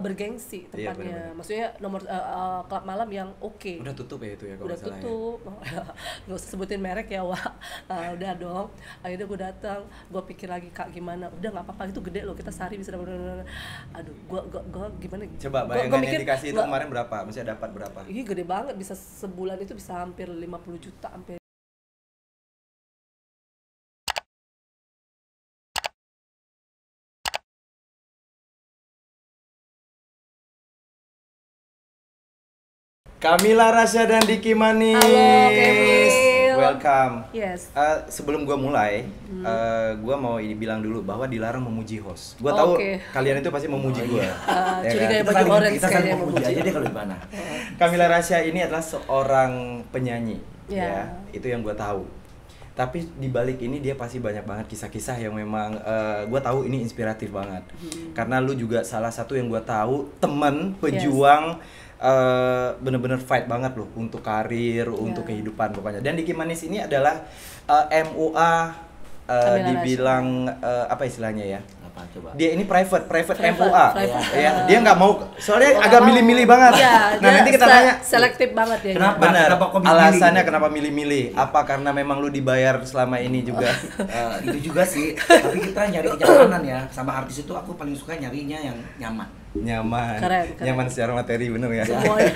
bergengsi Iya, tempatnya. bener-bener. Maksudnya nomor klub malam yang oke. Udah tutup ya itu ya kalau Udah nggak salah ya. tutup. Nggak usah sebutin merek ya, Wak. Udah dong. Akhirnya gue datang, gue pikir lagi Kak gimana. Udah nggak apa-apa, itu gede loh, kita sehari bisa dapat. Aduh, gue gimana? Coba bayangan yang dikasih itu kemarin berapa? Maksudnya dapat berapa? Ih, gede banget, bisa sebulan itu bisa hampir 50 juta hampir. Kamila Rasya dan Diki Manis. Halo, Kemil. Welcome. Yes. Sebelum gua mulai, gua mau bilang dulu bahwa dilarang memuji host. Gua Oh, tahu oke. kalian itu pasti memuji gua. Ya Curiga kan? ya baju orange kita saling kayaknya memuji aja deh kalau di mana. Kamila Rasya ini adalah seorang penyanyi, Ya. ya. Itu yang gua tahu. Tapi di balik ini dia pasti banyak banget kisah-kisah yang memang gua tahu ini inspiratif banget. Karena lu juga salah satu yang gua tahu temen pejuang bener-bener fight banget loh untuk karir, untuk kehidupan pokoknya. Dan Diki Manis ini adalah MUA dibilang apa istilahnya ya? Apa coba? Dia ini private Private, MUA. private. Ya, dia nggak mau, soalnya Oh, agak nggak milih-milih mau. banget. Iya, Nah, nanti kita tanya selektif banget ya. Kenapa? benar. Kenapa kok milih-milih Alasannya gitu? kenapa milih-milih? Apa karena memang lu dibayar selama ini juga? Itu juga sih. Tapi kita nyari kenyamanan ya. Sama artis itu aku paling suka nyarinya yang nyaman. Nyaman. Keren. Nyaman secara materi, bener ya? Semuanya.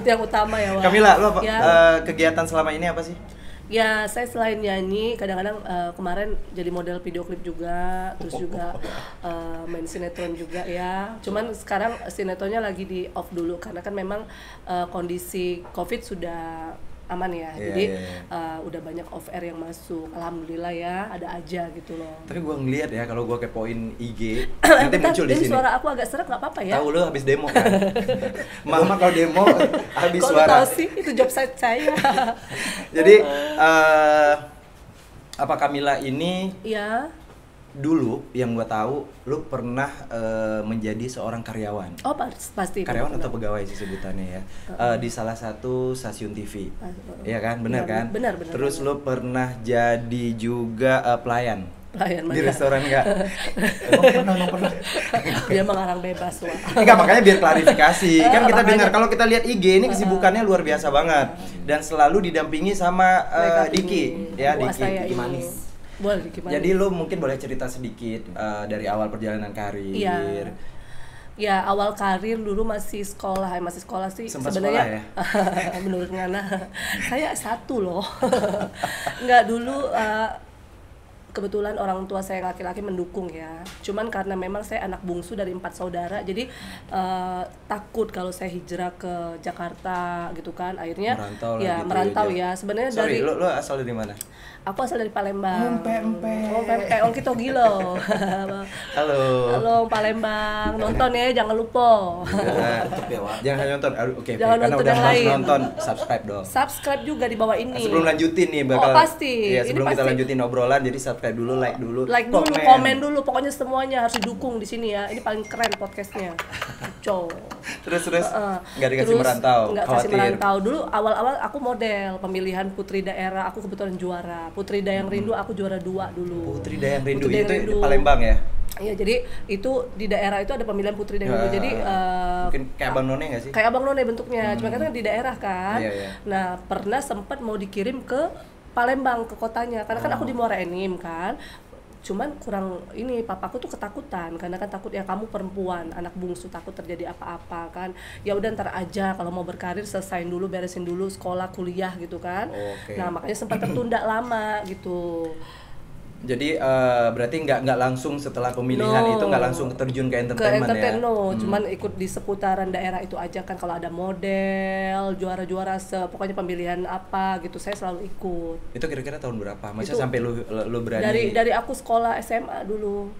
Itu yang utama ya, Wak. Kamila, lu apa, Ya. kegiatan selama ini apa sih? Ya, saya selain nyanyi, kadang-kadang kemarin jadi model video klip juga, terus juga main sinetron juga ya. Cuman sekarang sinetronnya lagi di off dulu karena kan memang kondisi COVID sudah aman ya. Iya, Jadi iya. udah banyak off air yang masuk. Alhamdulillah ya, ada aja gitu loh. Tapi gua ngeliat ya kalau gua kepoin IG nanti Bentar, muncul di ini sini. suara aku agak serak, nggak apa-apa ya? Tahu lu habis demo kan? Mama kalau demo habis Kok lu suara. tahu sih? Itu job site saya. Jadi apa Kamila ini Ya. dulu yang gua tahu lu pernah menjadi seorang karyawan. Oh, pasti. Karyawan atau pegawai sih sebutannya ya. Di salah satu stasiun TV. Iya kan? Benar kan? Benar. Terus lu pernah jadi juga pelayan Pelayan di mana? restoran enggak? Emang pernah. Dia mengarang bebas, Wak. Enggak, makanya biar klarifikasi. Kan kita Makanya. dengar kalau kita lihat IG ini kesibukannya luar biasa banget dan selalu didampingi sama Mereka Diki ini, ya, buah Diki. saya Diki ini. Manis. Boleh Diki Manis. Jadi lu mungkin boleh cerita sedikit dari awal perjalanan karir. Iya. Ya, awal karir dulu masih sekolah sih Sempat sebenarnya. Menurut Ngana, saya satu loh. Enggak, dulu kebetulan orang tua saya laki-laki mendukung ya. Cuman karena memang saya anak bungsu dari 4 saudara, jadi takut kalau saya hijrah ke Jakarta gitu kan. Akhirnya Merantau lah ya gitu merantau aja. ya. Sebenarnya Sorry, dari lu asal dari mana? aku asal dari Palembang. Empe-empe. Oh, Empe, Ong Kito Gilo. Halo. Halo Palembang, nonton ya, jangan lupa. Nah, Tetep ya, Wak. jangan hanya nonton, oke, Jangan karena nonton udah yang harus lain. nonton, subscribe dong. Subscribe juga di bawah ini. Sebelum lanjutin nih bakal. Oh, pasti. Iya, Ini sebelum kita pasti. lanjutin obrolan, jadi subscribe dulu, like dulu, Like dulu, komen dulu, pokoknya semuanya harus didukung di sini ya. Ini paling keren podcastnya. Cow. Terus nggak dikasih Terus merantau, nggak kasih khawatir. merantau. Dulu awal-awal aku model pemilihan putri daerah, aku kebetulan juara. Putri Dayang Rindu aku juara 2 dulu. Putri Dayang Rindu Putri itu Dayang di Rindu. Palembang ya? Iya, jadi itu di daerah itu ada pemilihan Putri Dayang Rindu. Jadi mungkin kayak Abang None nggak sih? kayak Abang None bentuknya, cuma kan di daerah kan. Iya, iya. Nah, pernah sempat mau dikirim ke Palembang, ke kotanya, karena kan aku di Muara Enim kan. Cuman kurang ini, papaku tuh ketakutan karena kan takut ya, kamu perempuan, anak bungsu, takut terjadi apa-apa kan. Ya udah ntar aja, kalau mau berkarir selesain dulu, beresin dulu sekolah, kuliah gitu kan. Oke. Nah, makanya sempat tertunda lama gitu. Jadi berarti nggak langsung setelah pemilihan No. itu nggak langsung terjun ke Ke entertainment entertain ya? no, cuman ikut di seputaran daerah itu aja kan, kalau ada model, juara-juara pokoknya pemilihan apa gitu, saya selalu ikut. Itu kira-kira tahun berapa? Maksudnya Itu sampai lu berani Dari aku sekolah SMA dulu,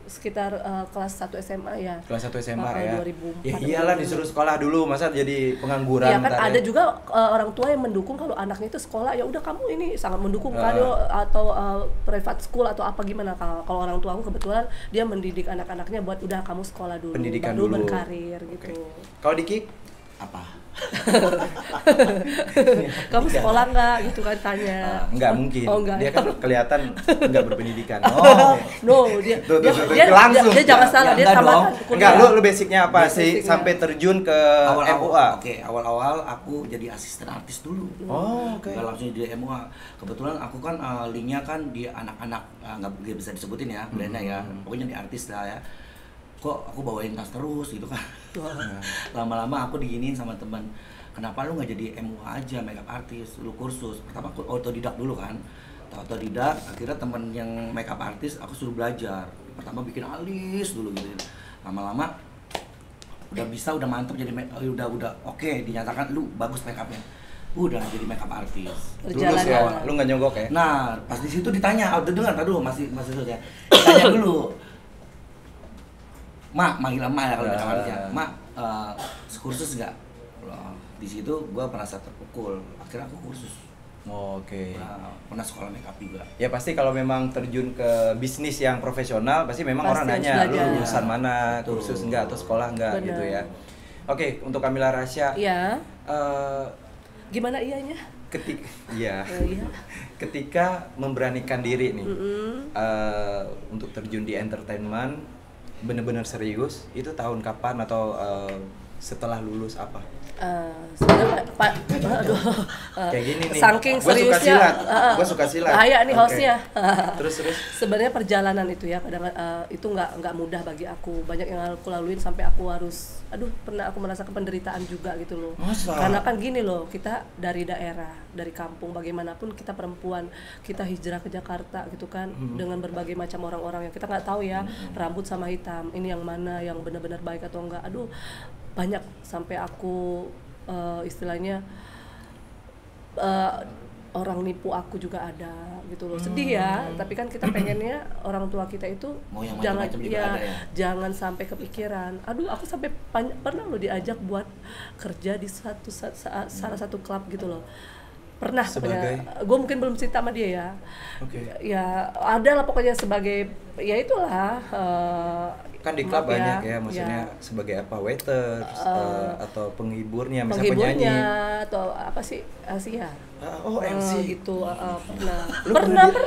sekitar kelas 1 SMA ya. kelas 1 SMA ya? 2004. Ya iyalah, disuruh sekolah dulu, masa jadi pengangguran? Iya kan, ntar ada ya? juga orang tua yang mendukung kalau anaknya itu sekolah, ya udah kamu ini sangat mendukung kan, atau private school atau apa gimana. Kalau orang tua aku kebetulan dia mendidik anak-anaknya buat udah kamu sekolah dulu, Pendidikan baru dulu. berkarir gitu. Kalau Diki? Apa? Kamu sekolah nggak gitu kan tanya. Nggak mungkin. Oh, enggak. Dia kan kelihatan nggak berpendidikan. Oh, No, dia Tuh, dia, tuh, dia, langsung. dia jangan salah, dia Enggak tamatan dong. kuliah. Enggak, lu basicnya apa sih Basicnya. sampai terjun ke MUA? Oke, awal-awal aku jadi asisten artis dulu. Oh, oke. Nggak langsung jadi MUA. Kebetulan aku kan linknya kan di anak-anak, nggak bisa disebutin ya brandnya ya. Pokoknya di artis lah ya. Kok aku bawain tas terus gitu kan. Lama-lama aku diginiin sama teman. Kenapa lu nggak jadi MUA aja, makeup artis, lu kursus. Pertama aku otodidak dulu kan. Otodidak, akhirnya temen yang makeup artis aku suruh belajar. Pertama bikin alis dulu gitu. Lama-lama udah bisa, udah mantep jadi udah oke, dinyatakan lu bagus makeupnya. Udah jadi makeup artis. Lulus ya, lu nggak nyogok ya? Nah, pas di situ ditanya, udah dengar dulu masih terus ya. Ditanya dulu. Mak, manggil emak ya kalau makeup artis ya. Mak, kursus nggak? Loh, di situ gua merasa terpukul. Akhirnya aku kursus. Oke. Nah, pernah sekolah makeup juga. Ya pasti kalau memang terjun ke bisnis yang profesional pasti memang Pasti orang harus nanya lu belajar. lulusan mana, Betul. kursus enggak atau sekolah enggak Benar. gitu ya. Oke, untuk Kamila Rasya Iya. eh, Gimana iyanya? iya. Iya. Ketika memberanikan diri nih Mm-mm. untuk terjun di entertainment bener-bener serius, itu tahun kapan atau setelah lulus apa? Sebenarnya Pak, aduh, Kayak gini nih. saking Gua suka seriusnya, silat. Gua suka silat. bahaya nih Oke. hostnya. Terus. Sebenarnya perjalanan itu ya kadang itu nggak mudah bagi aku. Banyak yang aku laluin sampai aku harus, pernah aku merasakan penderitaan juga gitu loh. Masa? Karena kan gini loh, kita dari daerah, dari kampung, bagaimanapun kita perempuan, kita hijrah ke Jakarta gitu kan, dengan berbagai macam orang-orang yang kita nggak tahu ya, rambut sama hitam, ini yang mana yang benar-benar baik atau enggak. Aduh, banyak sampai aku istilahnya orang nipu aku juga ada gitu loh. Sedih ya, tapi kan kita pengennya orang tua kita itu Mau yang jangan macam-macam juga ada ya? jangan sampai kepikiran. Aduh, aku sampai pernah loh diajak buat kerja di salah satu klub gitu loh. Pernah Sebagai? gue mungkin belum cerita sama dia ya. Oke. Ya ada lah pokoknya sebagai ya itulah Kan di klub maaf banyak ya, maksudnya sebagai apa, waiter atau penghiburnya, misalnya penyanyi. penghiburnya atau apa sih Asia. Oh, MC. Gitu pernah. Lu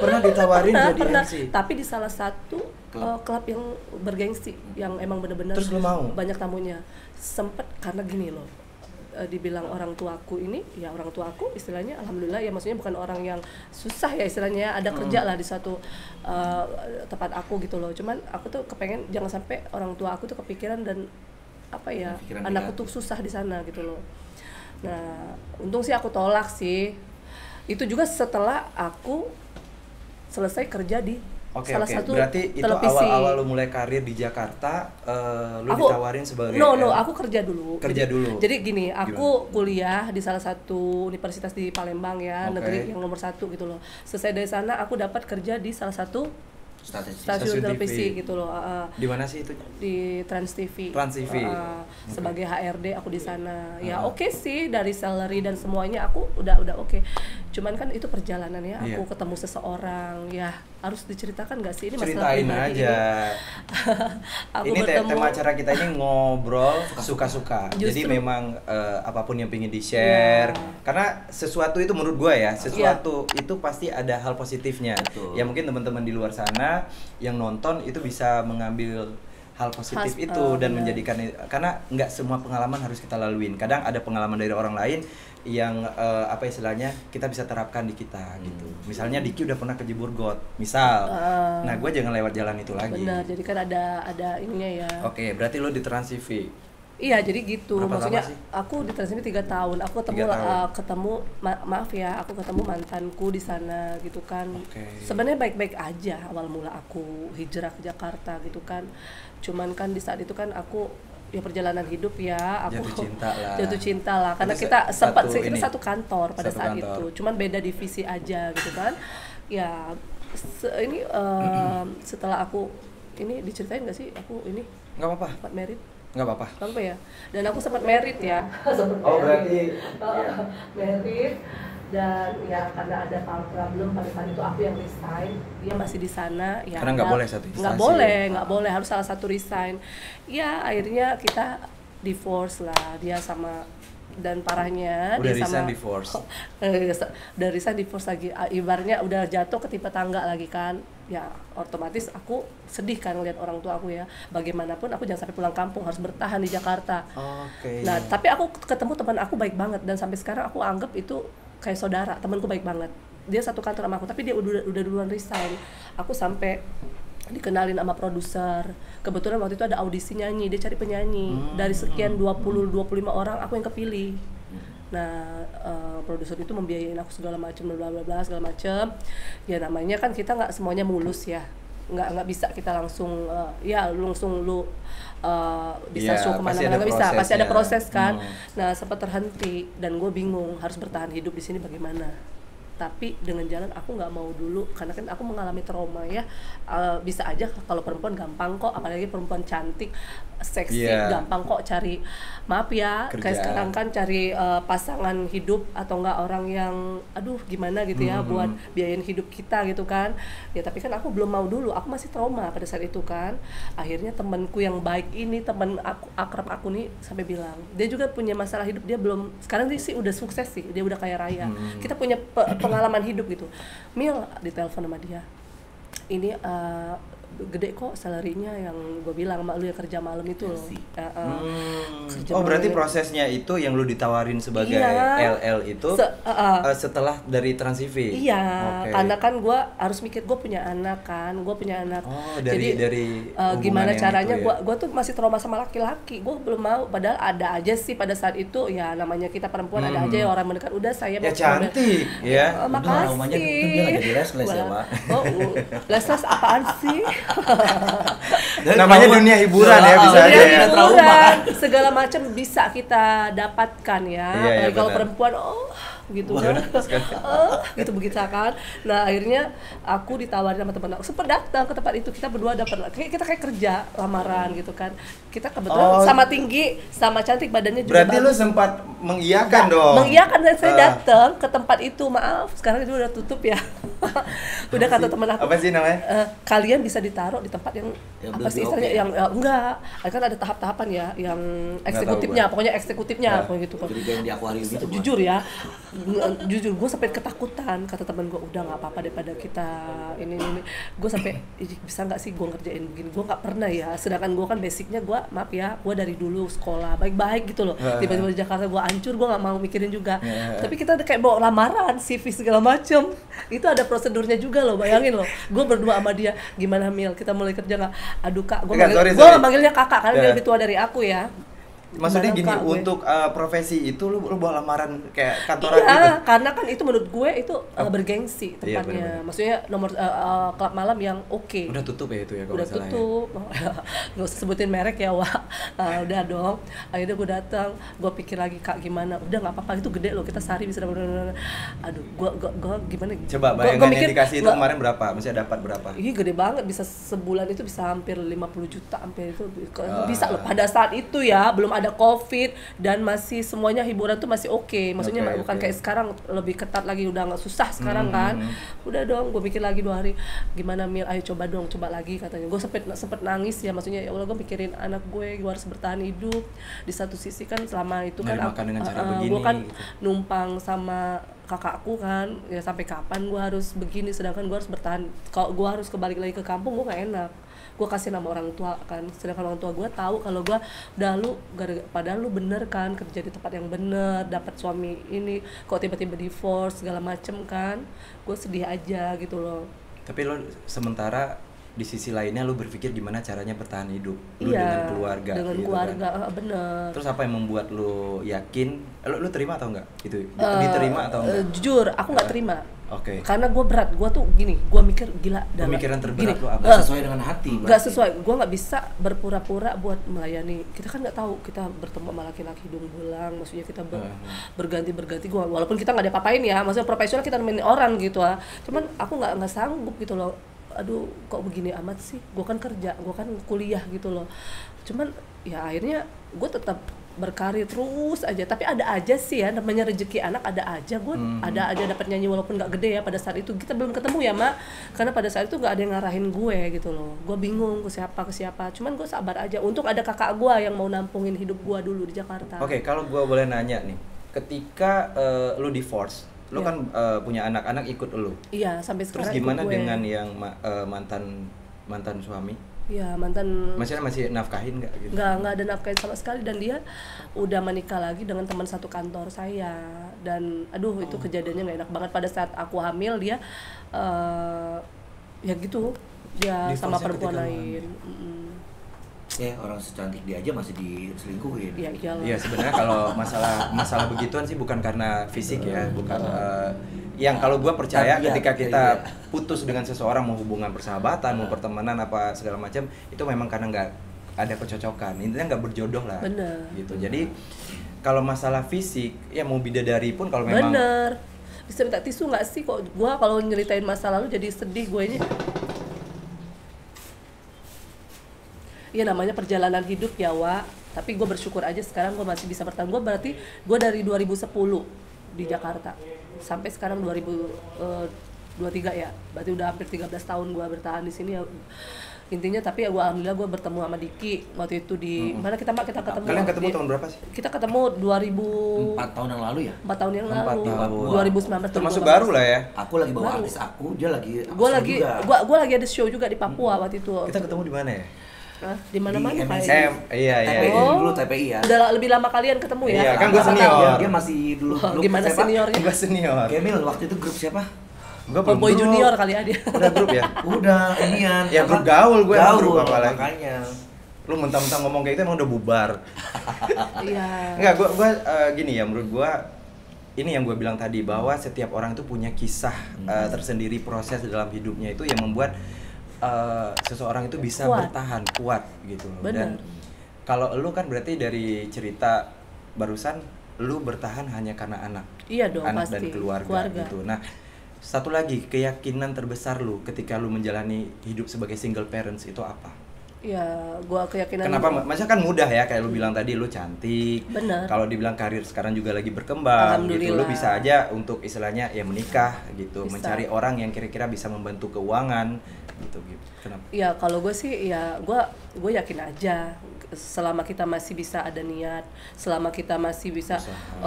pernah ditawarin jadi pernah. MC? Tapi di salah satu klub yang bergengsi, yang emang bener-bener Terus lu mau? banyak tamunya. Sempet karena gini loh, dibilang orang tuaku ini, ya orang tuaku istilahnya alhamdulillah ya, maksudnya bukan orang yang susah ya istilahnya, ada kerja lah di suatu tempat aku gitu loh. Cuman aku tuh kepengen jangan sampai orang tua aku tuh kepikiran dan apa ya, Pikiran anakku tuh susah di sana gitu loh. Nah, untung sih aku tolak sih. Itu juga setelah aku selesai kerja di salah satu berarti itu televisi. awal-awal lu mulai karir di Jakarta, lu ditawarin sebagai aku kerja dulu. Kerja dulu. Jadi gini, aku kuliah di salah satu universitas di Palembang ya, Oke. negeri yang nomor 1 gitu loh. Selesai dari sana aku dapat kerja di salah satu Strategi. Stasiun stasiun televisi TV. gitu loh. Di mana sih itu? Di Trans TV. Trans TV. Sebagai HRD aku di sana. Ya oke sih, dari salary dan semuanya aku udah oke. Cuman kan itu perjalanan ya, aku Iya. ketemu seseorang, ya harus diceritakan nggak sih ini masalah Ceritain pribadi aja. Aku Ini bertemu tema acara kita ini ngobrol suka-suka. Jadi Justru- memang apapun yang pengen di-share. Iya. Karena sesuatu itu menurut gua ya, sesuatu itu pasti ada hal positifnya. Betul. Ya mungkin teman-teman di luar sana yang nonton itu bisa mengambil hal positif itu dan benar. menjadikan, karena nggak semua pengalaman harus kita laluin. Kadang ada pengalaman dari orang lain yang apa istilahnya kita bisa terapkan di kita gitu. Misalnya Diki udah pernah kejebur got, misal. Nah, gue jangan lewat jalan itu lagi. benar, jadi kan ada ininya ya. Oke, berarti lo di Trans TV. Iya, jadi gitu. Berapa Maksudnya lama sih? aku di Trans TV 3 tahun. Aku ketemu 3 tahun. maaf ya, aku ketemu mantanku di sana gitu kan. Oke. Sebenarnya baik-baik aja awal mula aku hijrah ke Jakarta gitu kan. Cuman kan di saat itu kan aku ya perjalanan hidup ya, aku Jatuh cinta lah. jatuh cinta lah karena Itu kita sempat satu kita ini. satu kantor pada Satu saat kantor. itu. Cuman beda divisi aja gitu kan. Ya ini setelah aku ini diceritain nggak sih aku ini Nggak apa-apa, sempat merit? nggak apa-apa. Apa ya? Dan aku sempat merit ya. Oh, berarti merit dan ya karena ada problem pada saat itu aku yang resign, dia masih di sana ya. Karena nggak boleh satu Nggak instansi. boleh, harus salah satu resign. Ya akhirnya kita divorce lah dia sama, dan parahnya udah dia sama divorce. udah resign divorce lagi, ibaratnya udah jatuh ketimpa tangga lagi kan. Ya otomatis aku sedih kan ngeliat orang tua aku ya, bagaimanapun aku jangan sampai pulang kampung, harus bertahan di Jakarta. Nah tapi aku ketemu teman aku baik banget, dan sampai sekarang aku anggap itu kayak saudara, temanku baik banget. Dia satu kantor sama aku, tapi dia udah duluan resign. Aku sampai dikenalin sama produser. Kebetulan waktu itu ada audisi nyanyi, dia cari penyanyi. Dari sekian 20-25 orang aku yang kepilih. Nah, produser itu membiayain aku segala macam, bla bla bla segala macam. Ya namanya kan kita nggak semuanya mulus ya. Nggak bisa kita langsung langsung lu bisa show kemana-mana, nggak bisa, pasti ada proses kan. Nah sempat terhenti dan gue bingung harus bertahan hidup di sini bagaimana. Tapi dengan jalan aku nggak mau dulu, karena kan aku mengalami trauma ya. Bisa aja kalau perempuan gampang kok, apalagi perempuan cantik, seksi, gampang kok cari, maaf ya, kerjaan. Kayak sekarang kan cari pasangan hidup atau enggak orang yang aduh gimana gitu ya, buat biayain hidup kita gitu kan. Ya tapi kan aku belum mau dulu, aku masih trauma pada saat itu kan. Akhirnya temanku yang baik ini, teman aku akrab aku nih sampai bilang, dia juga punya masalah hidup, dia belum, sekarang dia sih udah sukses sih, dia udah kaya raya. Kita punya pengalaman hidup gitu. Mil, ditelepon sama dia, ini gede kok salarinya, yang gue bilang sama lu yang kerja malam itu loh. Berarti prosesnya itu yang lu ditawarin sebagai LL itu setelah dari Trans TV. Iya, karena kan gue harus mikir, gue punya anak kan, jadi gimana caranya, gue tuh masih trauma sama laki-laki, gue belum mau, padahal ada aja sih pada saat itu ya, namanya kita perempuan ada aja ya orang mendekat, udah saya ya cantik ya. Makasih. Dia nggak jadi les ya Pak. Les apaan sih? Namanya dunia hiburan ya, bisa aja ya. Hiburan, segala macam bisa kita dapatkan ya. Apalagi kalau perempuan, gitu kan, gitu begitu kan. Nah akhirnya aku ditawarin sama teman aku, sempat datang ke tempat itu, kita berdua dapat, kita kayak kerja lamaran gitu kan. Kita kebetulan sama tinggi, sama cantik, badannya juga. Berarti lu sempat mengiyakan dong. Mengiyakan, dan saya datang ke tempat itu. Maaf, sekarang itu udah tutup ya. Udah kata teman aku. Apa sih namanya? Kalian bisa ditaruh di tempat yang apa sih istilahnya, yang enggak, kan ada tahap-tahapan ya, yang eksekutifnya, pokoknya eksekutifnya, pokoknya gitu. Jadi kayak di akuarium gitu. Jujur ya, jujur gue sampai ketakutan, kata teman gue, udah nggak apa-apa daripada kita ini. Gue sampai bisa nggak sih gue ngerjain begini, gue nggak pernah ya, sedangkan gue kan basicnya, gue maaf ya, gue dari dulu sekolah baik-baik gitu loh, tiba-tiba di Jakarta gue hancur, gue nggak mau mikirin juga. Tapi kita udah kayak bawa lamaran, CV segala macem, itu ada prosedurnya juga loh, bayangin loh. Gue berdua sama dia, gimana Mil, kita mulai kerja nggak? Aduh kak, gue manggilnya kakak karena dia lebih tua dari aku ya. Maksudnya gini, untuk profesi itu lu bawa lamaran kayak kantoran gitu? Iya, karena kan itu menurut gue itu bergengsi tempatnya. Maksudnya nomor klub malam yang oke. Udah tutup ya itu ya kalau udah tutup. Gak usah sebutin merek ya, Wak. Udah dong. Akhirnya gue datang, gue pikir lagi, kak gimana? Udah nggak apa-apa, itu gede loh, kita sehari bisa dapat. Aduh, gue gimana? Coba bayangan yang dikasih itu kemarin berapa? Maksudnya dapat berapa? Iya gede banget, bisa sebulan itu bisa hampir 50 juta, hampir itu bisa loh. Pada saat itu ya, belum ada COVID dan masih semuanya hiburan tuh masih oke. Maksudnya bukan kayak sekarang lebih ketat lagi, udah nggak susah sekarang kan. Udah dong, gue mikir lagi 2 hari, gimana Mil, ayo coba lagi katanya. Gue sempet nangis ya, maksudnya ya Allah, gue mikirin anak gue harus bertahan hidup. Di satu sisi kan selama itu kan gue kan gitu, numpang sama kakakku kan, ya sampai kapan gue harus begini, sedangkan gue harus bertahan. Kalau gue harus kebalik lagi ke kampung, gue nggak enak. Gue kasih nama orang tua kan, sedangkan orang tua gue tahu kalau gue udah padahal lu bener kan, kerja di tempat yang bener, dapat suami ini, kok tiba-tiba divorce segala macem kan. Gue sedih aja gitu loh. Tapi lo sementara di sisi lainnya lu berpikir gimana caranya bertahan hidup lu dengan keluarga gitu kan? Bener. Terus apa yang membuat lu yakin lu terima atau enggak gitu, diterima atau enggak? Jujur aku nggak terima. Oke. Karena gue berat, gue tuh gini, gue mikir gila. Pemikiran terberat lu apa? Gak sesuai dengan hati. Gak sesuai, gue nggak bisa berpura-pura buat melayani. Kita kan nggak tahu kita bertemu sama laki-laki hidung belang, maksudnya kita berganti. Gue walaupun kita nggak ada apa-apain ya, maksudnya profesional kita nemenin orang gitu lah. Cuman aku nggak sanggup gitu loh. Aduh kok begini amat sih, gue kan kerja, gue kan kuliah gitu loh. Cuman ya akhirnya gue tetap berkarir terus aja. Tapi ada aja sih ya, namanya rezeki anak ada aja. Gue ada aja dapat nyanyi walaupun nggak gede ya pada saat itu. Kita belum ketemu ya Mak, karena pada saat itu nggak ada yang ngarahin gue gitu loh. Gue bingung ke siapa. Cuman gue sabar aja. Untuk ada kakak gue yang mau nampungin hidup gue dulu di Jakarta. Oke, kalau gue boleh nanya nih, ketika lu divorce, lu kan punya anak-anak ikut lu. Iya, sampai sekarang. Terus gimana ikut gue. dengan yang mantan suami? Iya, mantan. Masih nafkahin nggak gitu? Nggak ada nafkahin sama sekali, dan dia udah menikah lagi dengan teman satu kantor saya. Dan aduh itu kejadiannya nggak enak banget pada saat aku hamil. Dia ya gitu, dia sama perempuan lain. Orang secantik dia aja masih diselingkuhin. Iya iyalah. Iya, sebenarnya kalau masalah begituan sih bukan karena fisik ya, bukan yang kalau gue percaya ketika kita putus dengan seseorang, mau hubungan persahabatan, mau pertemanan apa segala macam, itu memang karena nggak ada kecocokan, intinya nggak berjodoh lah. Bener. Gitu. Jadi kalau masalah fisik, ya mau bidadari pun kalau memang. Bener. Bisa minta tisu nggak sih? Kok gue kalau nyeritain masa lalu jadi sedih gue ini. Iya namanya perjalanan hidup ya Wak. Tapi gue bersyukur aja sekarang gue masih bisa bertahan. Gue berarti gue dari 2010 di Jakarta sampai sekarang 2023 ya. Berarti udah hampir 13 tahun gue bertahan di sini ya. Intinya tapi ya gue alhamdulillah gue bertemu sama Diki waktu itu di mana kita ketemu. Kalian ketemu tahun berapa sih? Kita ketemu 4 tahun yang lalu ya? 4 tahun yang lalu. 2019. Termasuk baru lah ya. Aku lagi bawa artis aku, dia lagi Gue lagi ada show juga di Papua waktu itu. Kita ketemu di mana ya? Di mana-mana kayaknya. Iya. TPI dulu, TPI ya. Udah lebih lama kalian ketemu ya? Iya, kan gue senior. Dia masih dulu. Gimana seniornya? Gue senior. Kemil waktu itu grup siapa? Gue belum Boy Junior kali ya dia. Udah grup ya? Udah, inian. Ya grup gaul gue grup apalagi. Makanya. Lu mentang-mentang ngomong kayak gitu emang udah bubar. Iya. Enggak, gue gini ya, menurut gue ini yang gue bilang tadi, bahwa setiap orang itu punya kisah tersendiri, proses dan hidupnya itu yang membuat seseorang itu bisa bertahan kuat gitu loh. Dan kalau lu kan berarti dari cerita barusan lu bertahan hanya karena anak. Iya dong, anak pasti. Dan keluarga gitu. Nah, satu lagi keyakinan terbesar lu ketika lu menjalani hidup sebagai single parents itu apa? Ya, gua keyakinan. Kenapa? Masa kan mudah ya, kayak lu bilang tadi, lu cantik. Bener. Kalau dibilang karir sekarang juga lagi berkembang gitu, lu bisa aja untuk istilahnya ya menikah gitu, bisa. Mencari orang yang kira-kira bisa membantu keuangan gitu. Kenapa? Ya kalau gue sih ya gue yakin aja selama kita masih bisa ada niat, selama kita masih bisa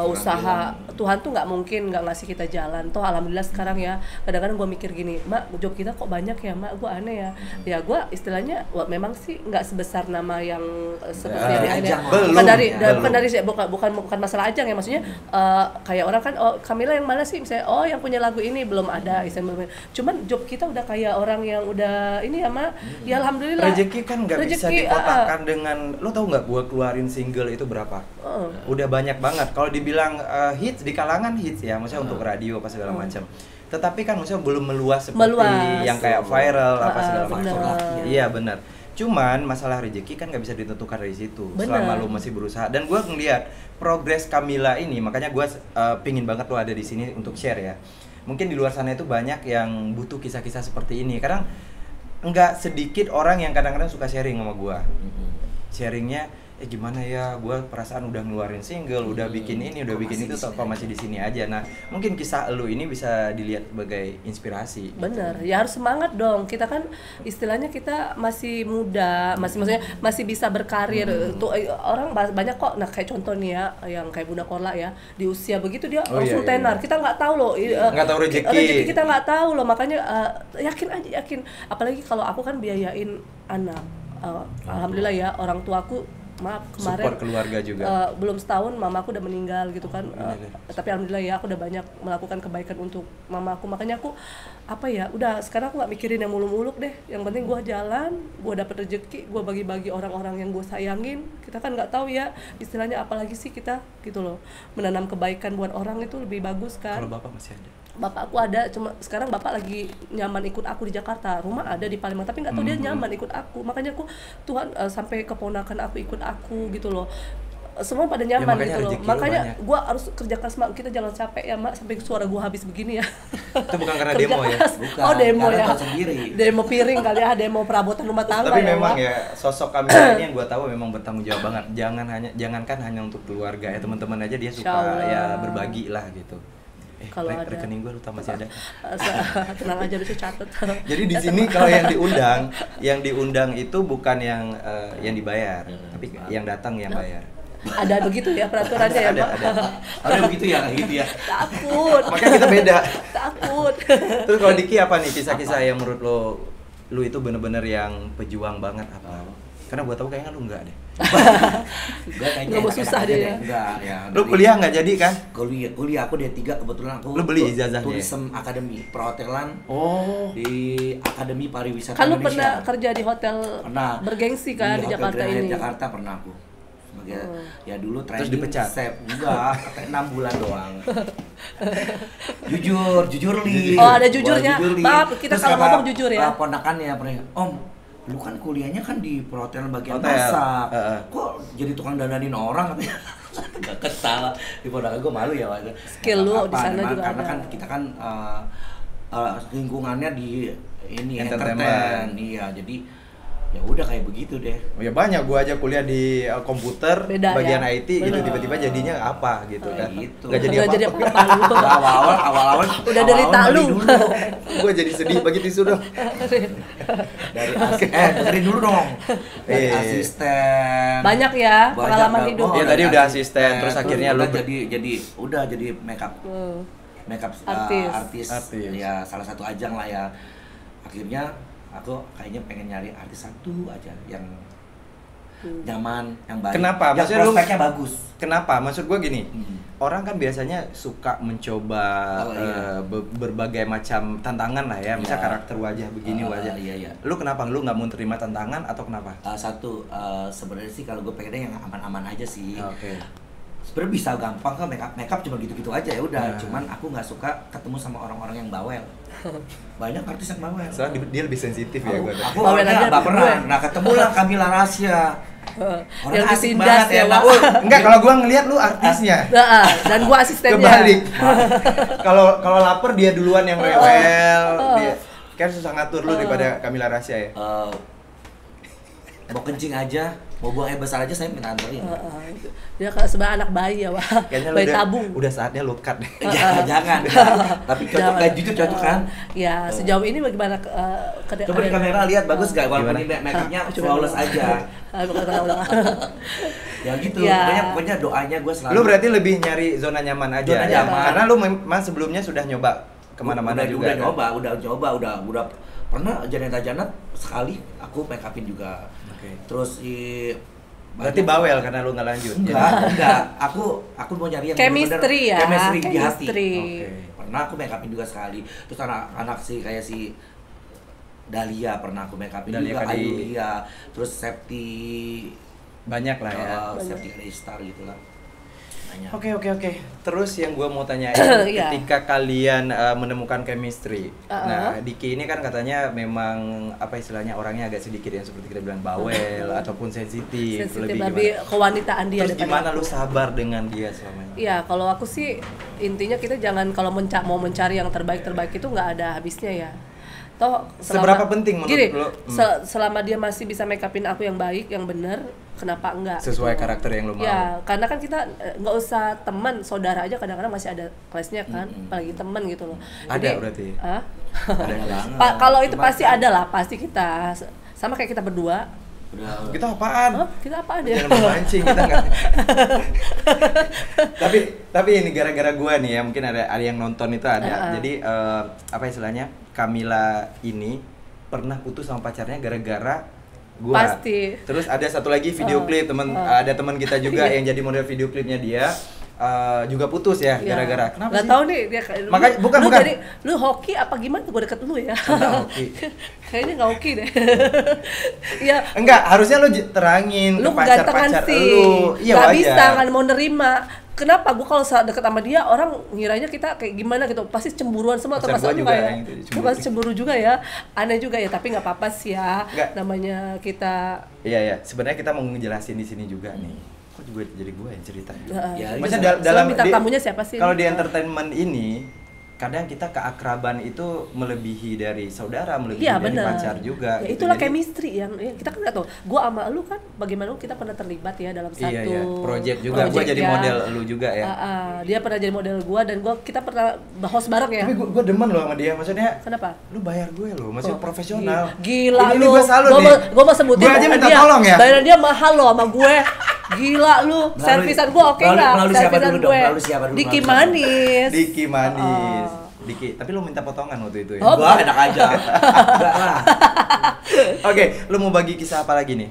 usaha Tuhan tuh nggak mungkin nggak ngasih kita jalan. Toh alhamdulillah sekarang ya kadang-kadang gue mikir gini, Mak job kita kok banyak ya Mak, gue aneh ya. Ya gue istilahnya memang sih nggak sebesar nama yang seperti bukan masalah ajang ya, maksudnya kayak orang kan Kamila yang mana sih misalnya, yang punya lagu ini belum ada istilahnya. Cuman job kita udah kayak orang yang udah ini ya Mak. Ya alhamdulillah. Rezeki kan nggak bisa dikotakkan dengan, lo tau nggak gue keluarin single itu berapa? Udah banyak banget. Kalau dibilang hits di kalangan hits ya, maksudnya untuk radio apa segala macam. Tetapi kan maksudnya belum meluas seperti yang kayak viral apa segala macam. Iya benar. Cuman masalah rezeki kan nggak bisa ditentukan dari situ. Selama lo masih berusaha. Dan gue ngeliat progres Kamila ini, makanya gue pingin banget lo ada di sini untuk share ya. Mungkin di luar sana itu banyak yang butuh kisah-kisah seperti ini. Kadang nggak sedikit orang yang kadang-kadang suka sharing sama gue. Sharingnya gimana ya, gue perasaan udah ngeluarin single, udah bikin ini, udah bikin itu, kok masih di sini aja. Nah mungkin kisah lu ini bisa dilihat sebagai inspirasi. Bener, ya harus semangat dong. Kita kan istilahnya kita masih muda, maksudnya masih bisa berkarir. Tuh orang banyak kok, nah kayak contoh nih ya, yang kayak Bunda Korla ya, di usia begitu dia langsung tenar. Kita nggak tahu loh, nggak tahu rezeki kita nggak tahu loh, makanya yakin aja, yakin. Apalagi kalau aku kan biayain anak. Alhamdulillah ya, orang tuaku maaf kemarin support keluarga juga. Belum setahun mamaku udah meninggal gitu kan. Tapi alhamdulillah ya aku udah banyak melakukan kebaikan untuk mamaku. Makanya aku udah sekarang aku nggak mikirin yang muluk-muluk deh. Yang penting gue jalan, gue dapet rezeki, gue bagi-bagi orang-orang yang gue sayangin. Kita kan nggak tahu ya istilahnya, apalagi sih kita gitu loh, menanam kebaikan buat orang itu lebih bagus kan. Kalau bapak masih ada? Bapak aku ada, cuma sekarang bapak lagi nyaman ikut aku di Jakarta, rumah ada di Palembang, tapi nggak tahu dia nyaman ikut aku. Makanya aku Tuhan sampai keponakan aku ikut aku gitu loh. semua pada nyaman makanya gitu loh. rezeki lu Makanya banyak. gua harus kerja keras, Mak. Kita jangan capek ya, Mak, sampai suara gua habis begini ya. Itu bukan karena Kerja demo ya. keras. Bukan, Oh, demo karena ya. tahu sendiri. Demo piring kali ya, demo perabotan rumah tangga Tapi ya, memang Mak. ya sosok Kamila ini yang gue tahu memang bertanggung jawab banget. Jangankan hanya untuk keluarga ya, teman-teman aja dia suka Insyaallah. ya berbagi lah gitu. Kalau ada. Rekening gue lu masih ada. Tenang aja, bisa catat. Jadi di sini kalau yang diundang itu bukan yang dibayar, tapi yang datang yang bayar. Ada begitu ya peraturannya ya, Pak? Ada begitu ya, kayak gitu ya. Takut. Makanya kita beda. Takut. Terus kalau Diki apa nih kisah-kisah yang menurut lu itu bener-bener yang pejuang banget apa? Karena gua tahu kayaknya lu enggak deh. Gua kayaknya Nggak mau enak-enak susah aja dia deh. ya. Enggak ya. Lu kuliah nggak jadi kan? Kuliah aku D3 kebetulan aku. Lu beli ijazahnya? Tourism Academy, perhotelan Oh. di Akademi Pariwisata Kan lu Indonesia. pernah kerja di hotel Pernah. bergengsi kan di Hotel Jakarta Grand Hyatt ini? Jakarta pernah aku. Sebagai ya dulu training. Terus dipecat? Enggak, 6 bulan doang. jujur li. Oh, ada jujurnya. Jujur, Li. Maaf, kita Terus kalau kata, ngomong jujur ya. Ponakannya pernah, Om, lu kan kuliahnya kan di perhotelan bagian Hotel. masak. Heeh. Kok jadi tukang dandanin orang katanya? Gak ketawa. Di ponakan gue malu ya waktu. Skill lu di sana Memang juga karena ada. kan kita kan lingkungannya di ini Entertainment. entertain. Iya, jadi ya udah kayak begitu deh. Ya banyak, gua aja kuliah di komputer, Beda, bagian ya? IT gitu, Bener. tiba-tiba jadinya apa gitu kan. Gitu. Nggak jadi Nggak jadi apa-apa. apa-apa lu. Udah derita lu. Gua jadi sedih bagi tisu dong. Dari dengerin dulu dong. Dari Eh. asisten. Banyak ya Banyak, pengalaman Kak. hidup. Iya, dari tadi udah asisten, terus akhirnya udah lu jadi makeup Artis. artis. Ya salah satu ajang lah ya. Akhirnya aku kayaknya pengen nyari artis satu aja yang nyaman, yang baik. Kenapa? Yang Maksudnya lu- prospeknya bagus. Kenapa? Maksud gua gini, Hmm. orang kan biasanya suka mencoba Oh, iya. berbagai macam tantangan lah ya, misal Iya. karakter wajah begini wajah. Iya. Lu kenapa lu nggak mau terima tantangan atau kenapa? Satu, sebenarnya sih kalau gue pengennya yang aman-aman aja sih. Oke. Sebenarnya bisa gampang kan, makeup cuma gitu-gitu aja ya udah. Nah. Cuman aku nggak suka ketemu sama orang-orang yang bawel. Banyak artis yang bawel. Soalnya dia lebih sensitif ya gua. Aku Bawel orangnya aja nggak gue. pernah. Nah ketemu lah Kamila Rasya. Orang Yang asik ditindas banget ya, enak. Pak. Enggak, kalau gua ngelihat lu artisnya. Nah, dan gua asistennya. Kebalik. Kalau lapar dia duluan yang rewel. Dia kan susah ngatur lu daripada Kamila Rasya ya. Mau kencing aja, mau buang air besar aja saya minta anterin. Dia kayak sebenarnya anak bayi ya, Pak. Kayaknya lu Bayi tabung. udah saatnya lu cut deh. Jangan. Tapi cocok kan, jujur cocok kan? Ya, sejauh ini bagaimana Coba di kamera lihat bagus gak? Walaupun Gimana? ini make-upnya Coba flawless dulu. aja. Ulang. Ya gitu, Ya. pokoknya doanya gue selalu. Lu berarti lebih nyari zona nyaman aja. Zona ya? nyaman. Karena lu memang sebelumnya sudah nyoba kemana-mana juga. udah kan? nyoba, udah pernah janat sekali aku make upin juga. Oke. Terus Berarti bawel karena lu nggak lanjut. enggak. Aku mau nyari yang Chemistry ya, chemistry di hati. chemistry. Oke. Pernah aku make upin juga sekali. Terus anak sih kayak si Dahlia pernah aku make upin Dahlia juga, Khadi. Ayu Lia. Terus Septi Banyak lah ya. Septi Kristar gitu lah. Banyak. Oke. Terus yang gua mau tanyain, Iya. ketika kalian menemukan chemistry. Nah, Diki ini kan katanya memang apa istilahnya orangnya agak sedikit yang seperti kita bilang bawel ataupun sensitif. Sensitif Lebih lebih gimana? kewanitaan dia. Terus daripada gimana aku. lu sabar dengan dia selama ini? Iya, kalau aku sih intinya kita jangan kalau mau mencari yang terbaik itu nggak ada habisnya ya. Toh Seberapa penting menurut gini, lo? selama dia masih bisa make upin aku yang baik, yang benar, kenapa enggak? Sesuai gitu. karakter yang lu mau. Ya, karena kan kita nggak usah teman, saudara aja kadang-kadang masih ada kelasnya kan, apalagi teman gitu loh. Ada berarti? Hah? Ada banget. Kalau itu Cuma pasti kan ada lah, pasti kita sama kayak kita berdua. udah Kita apaan? Hah? Kita apa dia? Jangan memancing kita nggak. tapi ini gara-gara gua nih ya, mungkin ada yang nonton itu ada. Jadi apa istilahnya? Kamila ini pernah putus sama pacarnya gara-gara gua. Pasti. Terus ada satu lagi video klip ada teman kita juga yang jadi model video klipnya dia juga putus ya gara-gara. Kenapa Nggak sih? tahu nih dia Makanya- bukan. Jadi lu hoki apa gimana? Gue deket lu ya. Nggak hoki. Kayaknya nggak hoki deh. Ya, Enggak, harusnya lu terangin lu ke pacar-pacar kegantengan sih. lu. Iya Nggak wajar. bisa nggak mau nerima. Kenapa gue kalau deket sama dia orang ngiranya kita kayak gimana gitu, pasti cemburuan semua. Pacar termasuk gua lu juga kayak yang cemburu. pasti cemburu juga ya, aneh juga ya, tapi nggak apa-apa sih ya. Nggak. Namanya kita Iya, sebenarnya kita mau ngejelasin di sini juga nih. kok juga jadi gue yang cerita ya? Ya, Maksudnya dalam bintang tamunya siapa sih? Kalau di entertainment ini kadang kita keakraban itu melebihi dari saudara, melebihi dari pacar juga. Ya, gitu. itulah Jadi, chemistry yang kita kan nggak tahu. Gua sama lu kan bagaimana kita pernah terlibat ya dalam satu project juga. Gua jadi model lu juga ya. Dia pernah jadi model gua dan kita pernah host bareng ya. Tapi gua demen loh sama dia, maksudnya. Kenapa? Lu bayar gue loh, maksudnya profesional. Gila ini lu. Gua salut nih. Gua mau sebutin gua aja minta dia, tolong ya. bayaran dia mahal loh sama gue. Gila lu. Servisan gua oke enggak? Servisan gue. Diki Manis. Diki Manis. Diki, tapi lu minta potongan waktu itu ya? Gua enak aja. Enggak lah. Oke, lu mau bagi kisah apa lagi nih?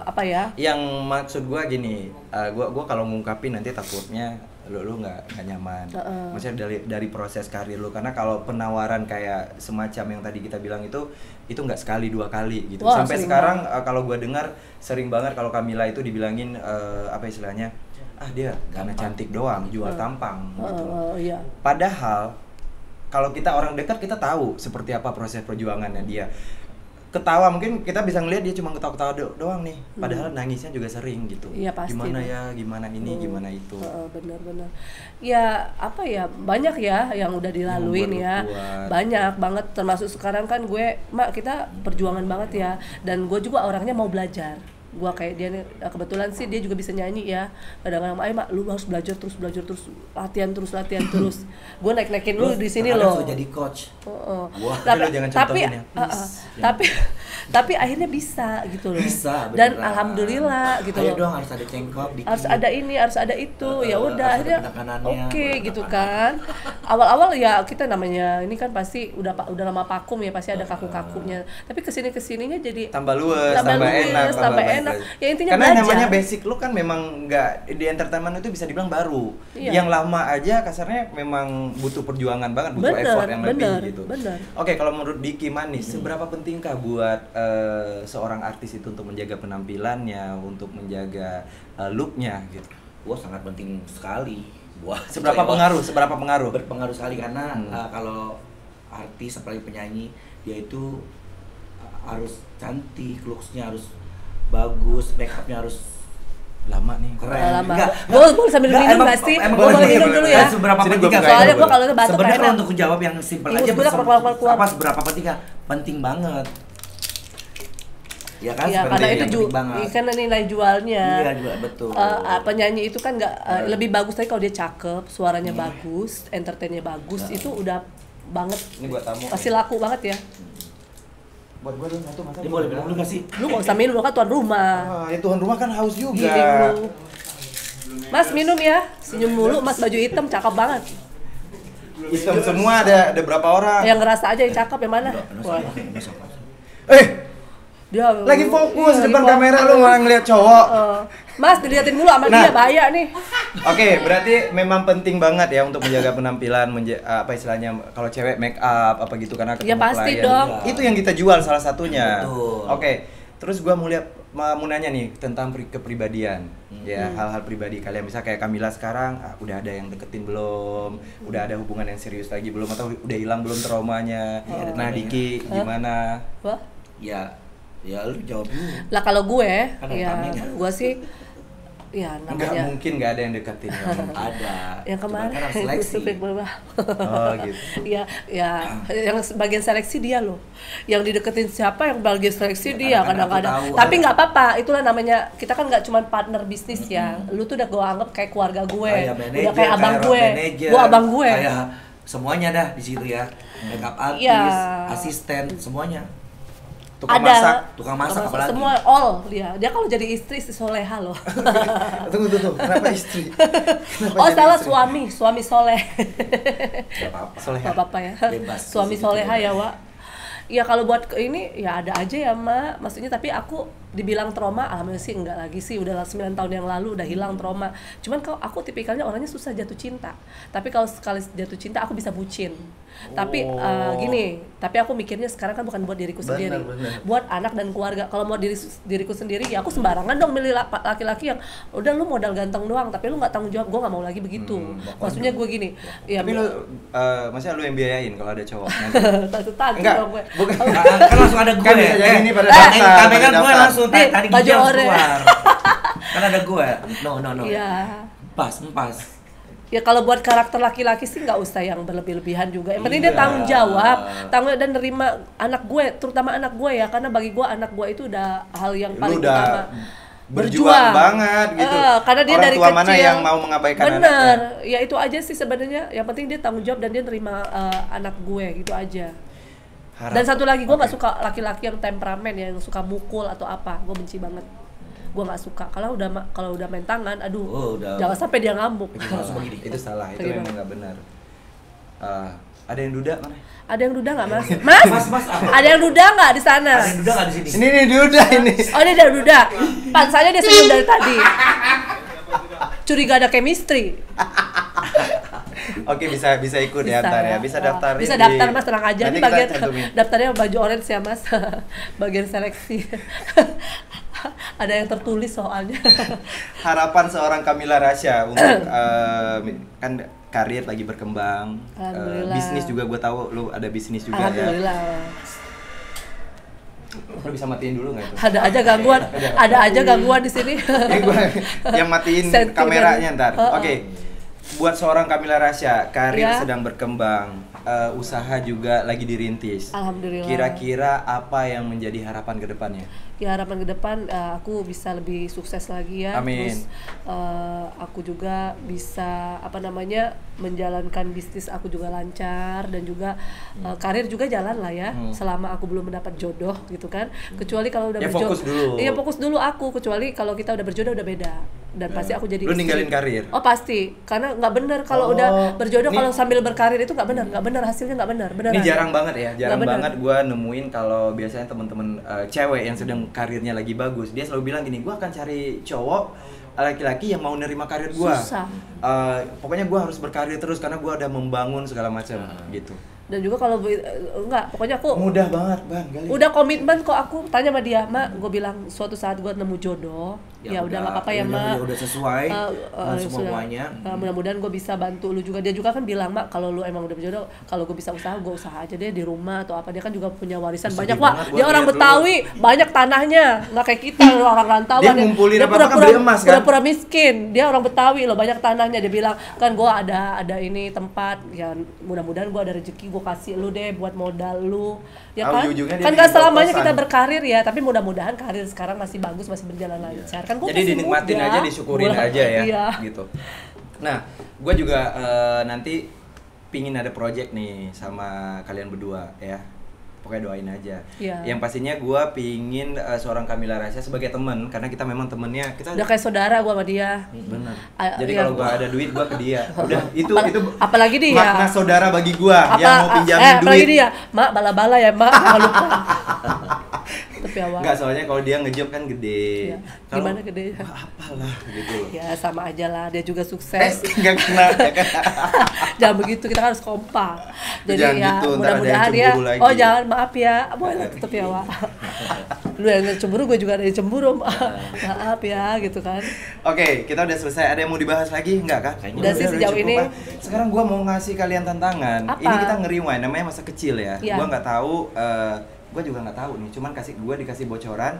Apa ya? Yang maksud gua gini, gua kalau ngungkapin nanti takutnya lu nggak nyaman. Maksudnya dari proses karir lu, karena kalau penawaran kayak semacam yang tadi kita bilang itu nggak sekali 2 kali gitu. Wah, sampai sekarang kalau gua dengar sering banget kalau Camilla itu dibilangin apa istilahnya, dia karena cantik doang jual tampang gitu. Iya. Padahal kalau kita orang dekat kita tahu seperti apa proses perjuangannya dia. Ketawa mungkin kita bisa ngelihat dia cuma ketawa-ketawa doang nih, padahal nangisnya juga sering gitu. Iya, pasti. Gimana ya, gimana ini, gimana itu. Benar-benar. Ya apa ya, banyak ya yang udah dilaluin ya. Banyak banget, termasuk sekarang kan gue, kita perjuangan banget ya. Dan gue juga orangnya mau belajar. Gua kayak dia nih, kebetulan sih dia juga bisa nyanyi ya. Kadang-kadang mak lu harus belajar terus latihan terus gue naik-naikin lu di sini loh. Jadi coach. Tapi akhirnya bisa gitu loh. Bisa, dan alhamdulillah gitu loh. Dong harus ada cengkok dikit. Harus ada ini, harus ada itu. Ya udah akhirnya oke gitu kan. Awal-awal ya kita namanya ini kan pasti udah lama vakum ya, pasti ada kaku-kakunya. Tapi kesininya jadi tambah luas, tambah enak. Ya intinya karena belajar. namanya basic lu kan memang nggak di entertainment itu bisa dibilang baru. Yang lama aja kasarnya memang butuh perjuangan banget, butuh effort yang lebih gitu. Oke, kalau menurut Diki Manis, seberapa pentingkah buat seorang artis itu untuk menjaga penampilannya, untuk menjaga looknya gitu? Wah, sangat penting sekali. Seberapa pengaruh? Berpengaruh sekali karena kalau artis apalagi penyanyi dia itu harus cantik, looks-nya harus bagus, make up-nya harus lama nih. Keren. Gue sambil minum nggak sih? Gue boleh minum dulu ya. Seberapa penting? Soalnya gue kalau batuk sebenarnya untuk jawab yang simpel aja, apa seberapa penting? Penting banget. Ya kan, karena itu kan nilai jualnya. Iya, betul. Penyanyi itu kan nggak lebih bagus tapi kalau dia cakep, suaranya bagus, entertainnya bagus, itu udah banget. Ini buat tamu. Pasti laku banget ya. Buat gue dong satu masa. Ini boleh minum dulu nggak sih? Lu nggak usah minum, lu kan tuan rumah. Ya tuan rumah kan haus juga. Giling lu. Mas minum ya, senyum mulu. Mas baju hitam cakep banget. Hitam semua, ada berapa orang? Yang ngerasa aja yang cakep yang mana? Dia lagi fokus depan kamera, lu malah ngeliat cowok. Mas diliatin dulu sama dia, bahaya nih. Oke, berarti memang penting banget ya untuk menjaga penampilan, apa istilahnya kalau cewek make up apa gitu karena ketemu ya pasti klien. dong. Itu yang kita jual salah satunya. Betul. Oke, terus gua mau nanya nih tentang kepribadian. Ya, hal-hal pribadi kalian, misal kayak Camilla sekarang udah ada yang deketin belum? Udah ada hubungan yang serius lagi belum, atau udah hilang belum traumanya? Nah, Diki gimana? Wah? Ya lu jawab dulu. Lah kalau gue, gue sih ya namanya nggak mungkin nggak ada yang deketin. Ada. Yang kemarin seleksi. Oh gitu. Ya yang bagian seleksi dia loh. Yang dideketin siapa, yang bagian seleksi dia kadang-kadang. Tapi nggak apa-apa, itulah namanya, kita kan nggak cuma partner bisnis ya. Lu tuh udah gue anggap kayak keluarga gue. Udah kayak abang gue. Gue abang gue. Kayak semuanya dah di situ ya. Makeup artist, asisten, semuanya. Tukang masak apalagi. Semua all dia kalau jadi istri soleha loh. Tunggu, kenapa istri? Salah suami soleh. Gak apa-apa ya. Bebas, suami soleha ya, Wak. Ya kalau buat ini ya ada aja ya, Mak. Maksudnya tapi aku dibilang trauma, alhamdulillah sih enggak lagi sih, udah 9 tahun yang lalu udah hilang trauma. Cuman kalau aku tipikalnya orangnya susah jatuh cinta. Tapi kalau sekali jatuh cinta aku bisa bucin. Tapi gini, tapi aku mikirnya sekarang kan bukan buat diriku sendiri, buat anak dan keluarga. Kalau mau diriku sendiri ya aku sembarangan dong milih laki-laki yang udah lu modal ganteng doang tapi lu nggak tanggung jawab. Gue nggak mau lagi begitu. Maksudnya gue gini. Ya, tapi lu, maksudnya lu yang biayain kalau ada cowok nanti? Enggak, bukan. Kan langsung ada gue. Kan bisa jadi ini pada kan gue langsung tadi baju oranye. Kan ada gue. No. Iya. Pas. Ya kalau buat karakter laki-laki sih nggak usah yang berlebih-lebihan juga. Yang penting dia tanggung jawab dan nerima anak gue, terutama anak gue ya, karena bagi gue anak gue itu udah hal yang paling utama. Berjuang banget gitu. Karena dia orang dari tua kecil mana yang mau mengabaikan bener, anaknya? ya itu aja sih sebenarnya. Yang penting dia tanggung jawab dan dia nerima anak gue gitu aja. Dan satu lagi gue nggak suka laki-laki yang temperamen, yang suka mukul atau apa. Gue benci banget. Gue nggak suka kalau udah main tangan, aduh, jangan sampai dia ngamuk. Itu salah, itu memang nggak benar. Ada yang duda mana? Ada yang duda nggak mas? Mas, ada yang duda nggak di sana? Ada yang duda nggak di sini? Ini duda ini. Oh ini ada duda. Pansanya dia senyum dari tadi. Curiga ada chemistry. Oke, bisa ikut ya ntar ya. Bisa daftar. Bisa daftar mas, tenang aja. Ini bagian daftarnya baju orange ya mas. Bagian seleksi. Ada yang tertulis soalnya. Harapan seorang Camilla Rasya untuk kan karir lagi berkembang, bisnis juga gue tahu lu ada bisnis juga. Alhamdulillah. Ya. Lu bisa matiin dulu nggak itu? Ada aja gangguan di sini. Ya, yang matiin kameranya ntar. Oke. Buat seorang Camilla Rasya, karir sedang berkembang, usaha juga lagi dirintis. Alhamdulillah. Kira-kira apa yang menjadi harapan ke depannya? Ya harapan ke depan aku bisa lebih sukses lagi ya. Amin. Terus aku juga bisa menjalankan bisnis aku juga lancar dan juga karir juga jalan lah ya. Selama aku belum mendapat jodoh gitu kan. Kecuali kalau udah berjodoh. Fokus dulu. Iya fokus dulu aku. Kecuali kalau kita udah berjodoh udah beda. Dan pasti aku jadi lu ninggalin karir? Oh pasti, karena nggak benar kalau udah berjodoh kalau sambil berkarir itu nggak benar hasilnya nggak benar. Ini jarang banget ya, jarang banget gue nemuin kalau biasanya teman-teman cewek yang sedang karirnya lagi bagus, dia selalu bilang gini, gue akan cari cowok laki-laki yang mau nerima karir gue. Susah. Pokoknya gue harus berkarir terus karena gue udah membangun segala macam gitu. Dan juga kalau pokoknya aku mudah banget bang. Udah komitmen kok, aku tanya sama dia, Mak, gue bilang suatu saat gue nemu jodoh, ya udah nggak apa-apa ya Mak. Udah sesuai semuanya. Mudah-mudahan gue bisa bantu lu juga. Dia juga kan bilang, Mak, kalau lu emang udah berjodoh, kalau gue bisa usaha, gue usaha aja deh di rumah atau apa. Dia kan juga punya warisan banyak, Wak. Dia orang Betawi, banyak tanahnya, nggak kayak kita orang rantauan. Dia ngumpulin apa-apa kan beli emas kan? Pura-pura miskin. Dia orang Betawi loh, banyak tanahnya. Dia bilang, kan gue ada ini tempat, ya mudah-mudahan gue ada rezeki, gue kasih lu deh buat modal lu, ya kan? Kan gak selamanya kita berkarir ya, tapi mudah-mudahan karir sekarang masih bagus, masih berjalan lancar. Kan gua jadi dinikmatin aja, disyukurin aja ya, gitu. Nah, gue juga nanti pingin ada project nih sama kalian berdua ya. Pokoknya doain aja. Yang pastinya gue pingin seorang Camilla Rasya sebagai teman, karena kita memang temennya, kita udah kayak saudara gue sama dia. Benar. Jadi kalau gue ada duit gue ke dia. Udah itu apalagi dia. Makna saudara bagi gue yang mau pinjamin duit. Apalagi dia, Mak bala-bala ya Mak, jangan lupa. Tapi awal. Enggak, soalnya kalau dia ngejob kan gede. Gimana gede? Apalah gitu loh. Ya sama aja lah, dia juga sukses. Enggak kena. Jangan begitu, kita harus kompak. Jadi jangan ya gitu, mudah-mudahan ya. Oh jangan, maaf ya. Boleh tetap ya Wak. Lu yang cemburu, gue juga ada yang cemburu. Maaf ya gitu kan. Oke, kita udah selesai. Ada yang mau dibahas lagi? Enggak kan? Udah sih sejauh ini. Sekarang gua mau ngasih kalian tantangan. Apa? Ini kita nge-rewind, namanya masa kecil ya. Gua nggak tahu, gue juga nggak tahu nih, cuman dikasih bocoran,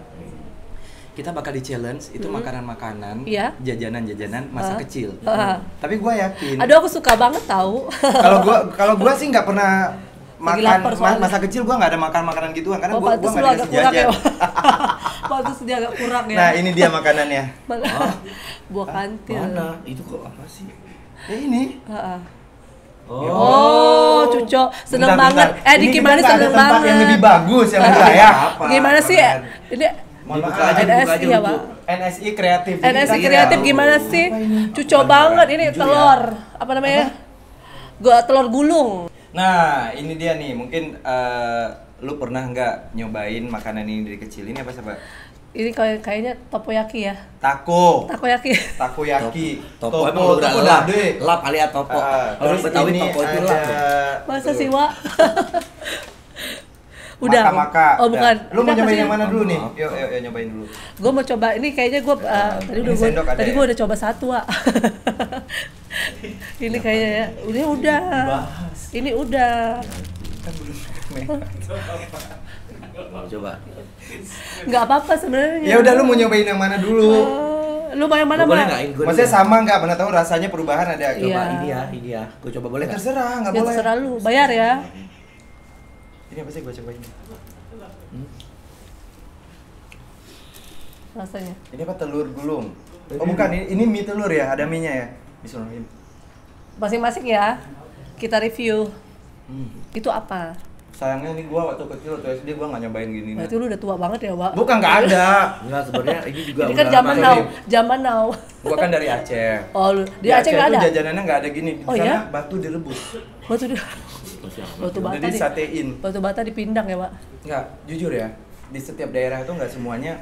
kita bakal di challenge itu makanan-makanan, jajanan-jajanan masa kecil. Tapi gue yakin. Aduh aku suka banget tahu. Kalau gue sih nggak pernah makan masa kecil, gue nggak ada makan makanan gituan karena gue nggak dikasih jajan. Pantes dia agak kurang ya. Nah ini dia makanannya. Buah kantil. Mana? Itu kok apa sih? Ya ini. Oh, Cuco seneng banget. Ini gimana kita seneng ada tempat banget. yang lebih bagus yang menurut saya. Gimana sih? Ini Buka aja NSI ya, Pak. NSI kreatif. NSI kreatif gimana sih? Cuco banget ini telur. Apa namanya? Telur gulung. Nah, ini dia nih. Mungkin lu pernah nggak nyobain makanan ini dari kecil? Ini apa sih, Pak? Ini kayaknya takoyaki ya. Takoyaki. Topo emang udah lap alias topo. Kalau Betawi topo itu lap. Masa sih, Wak? Udah. Maka. Oh, bukan. Lu mau nyobain yang mana dulu nih? Yuk nyobain dulu. Gue mau coba ini, kayaknya gue tadi gue udah coba satu, Wak. Ini kayaknya ya. Udah. Ini udah. Mau coba. Nggak apa-apa sebenarnya. Ya udah, lu mau nyobain yang mana dulu? Lu mau yang mana, Boleh Mak? nggak? Maksudnya sama nggak? Mana tahu rasanya perubahan ada. Iya. Coba ini ya. Gue coba boleh nggak? Terserah, nggak Ya boleh. terserah lu, bayar ya. Ini apa sih gue cobain? Rasanya. Ini apa telur gulung? Oh bukan, ini mie telur ya, ada mie-nya ya. Bismillahirrahmanirrahim. Masing-masing ya. Kita review. Itu apa? Sayangnya nih gua waktu kecil waktu SD gua nggak nyobain gini. Nah, itu lu udah tua banget ya, Wak. Bukan nggak ada. Enggak, sebenarnya ini juga Ini kan udah zaman lama now, nih. zaman now. Gua kan dari Aceh. Oh, lu di Aceh nggak tuh ada? jajanannya nggak ada gini. Di Oh, sana iya? batu direbus. Batu bata Jadi satein. Batu bata dipindang ya, Pak? Nggak, jujur ya. Di setiap daerah itu nggak semuanya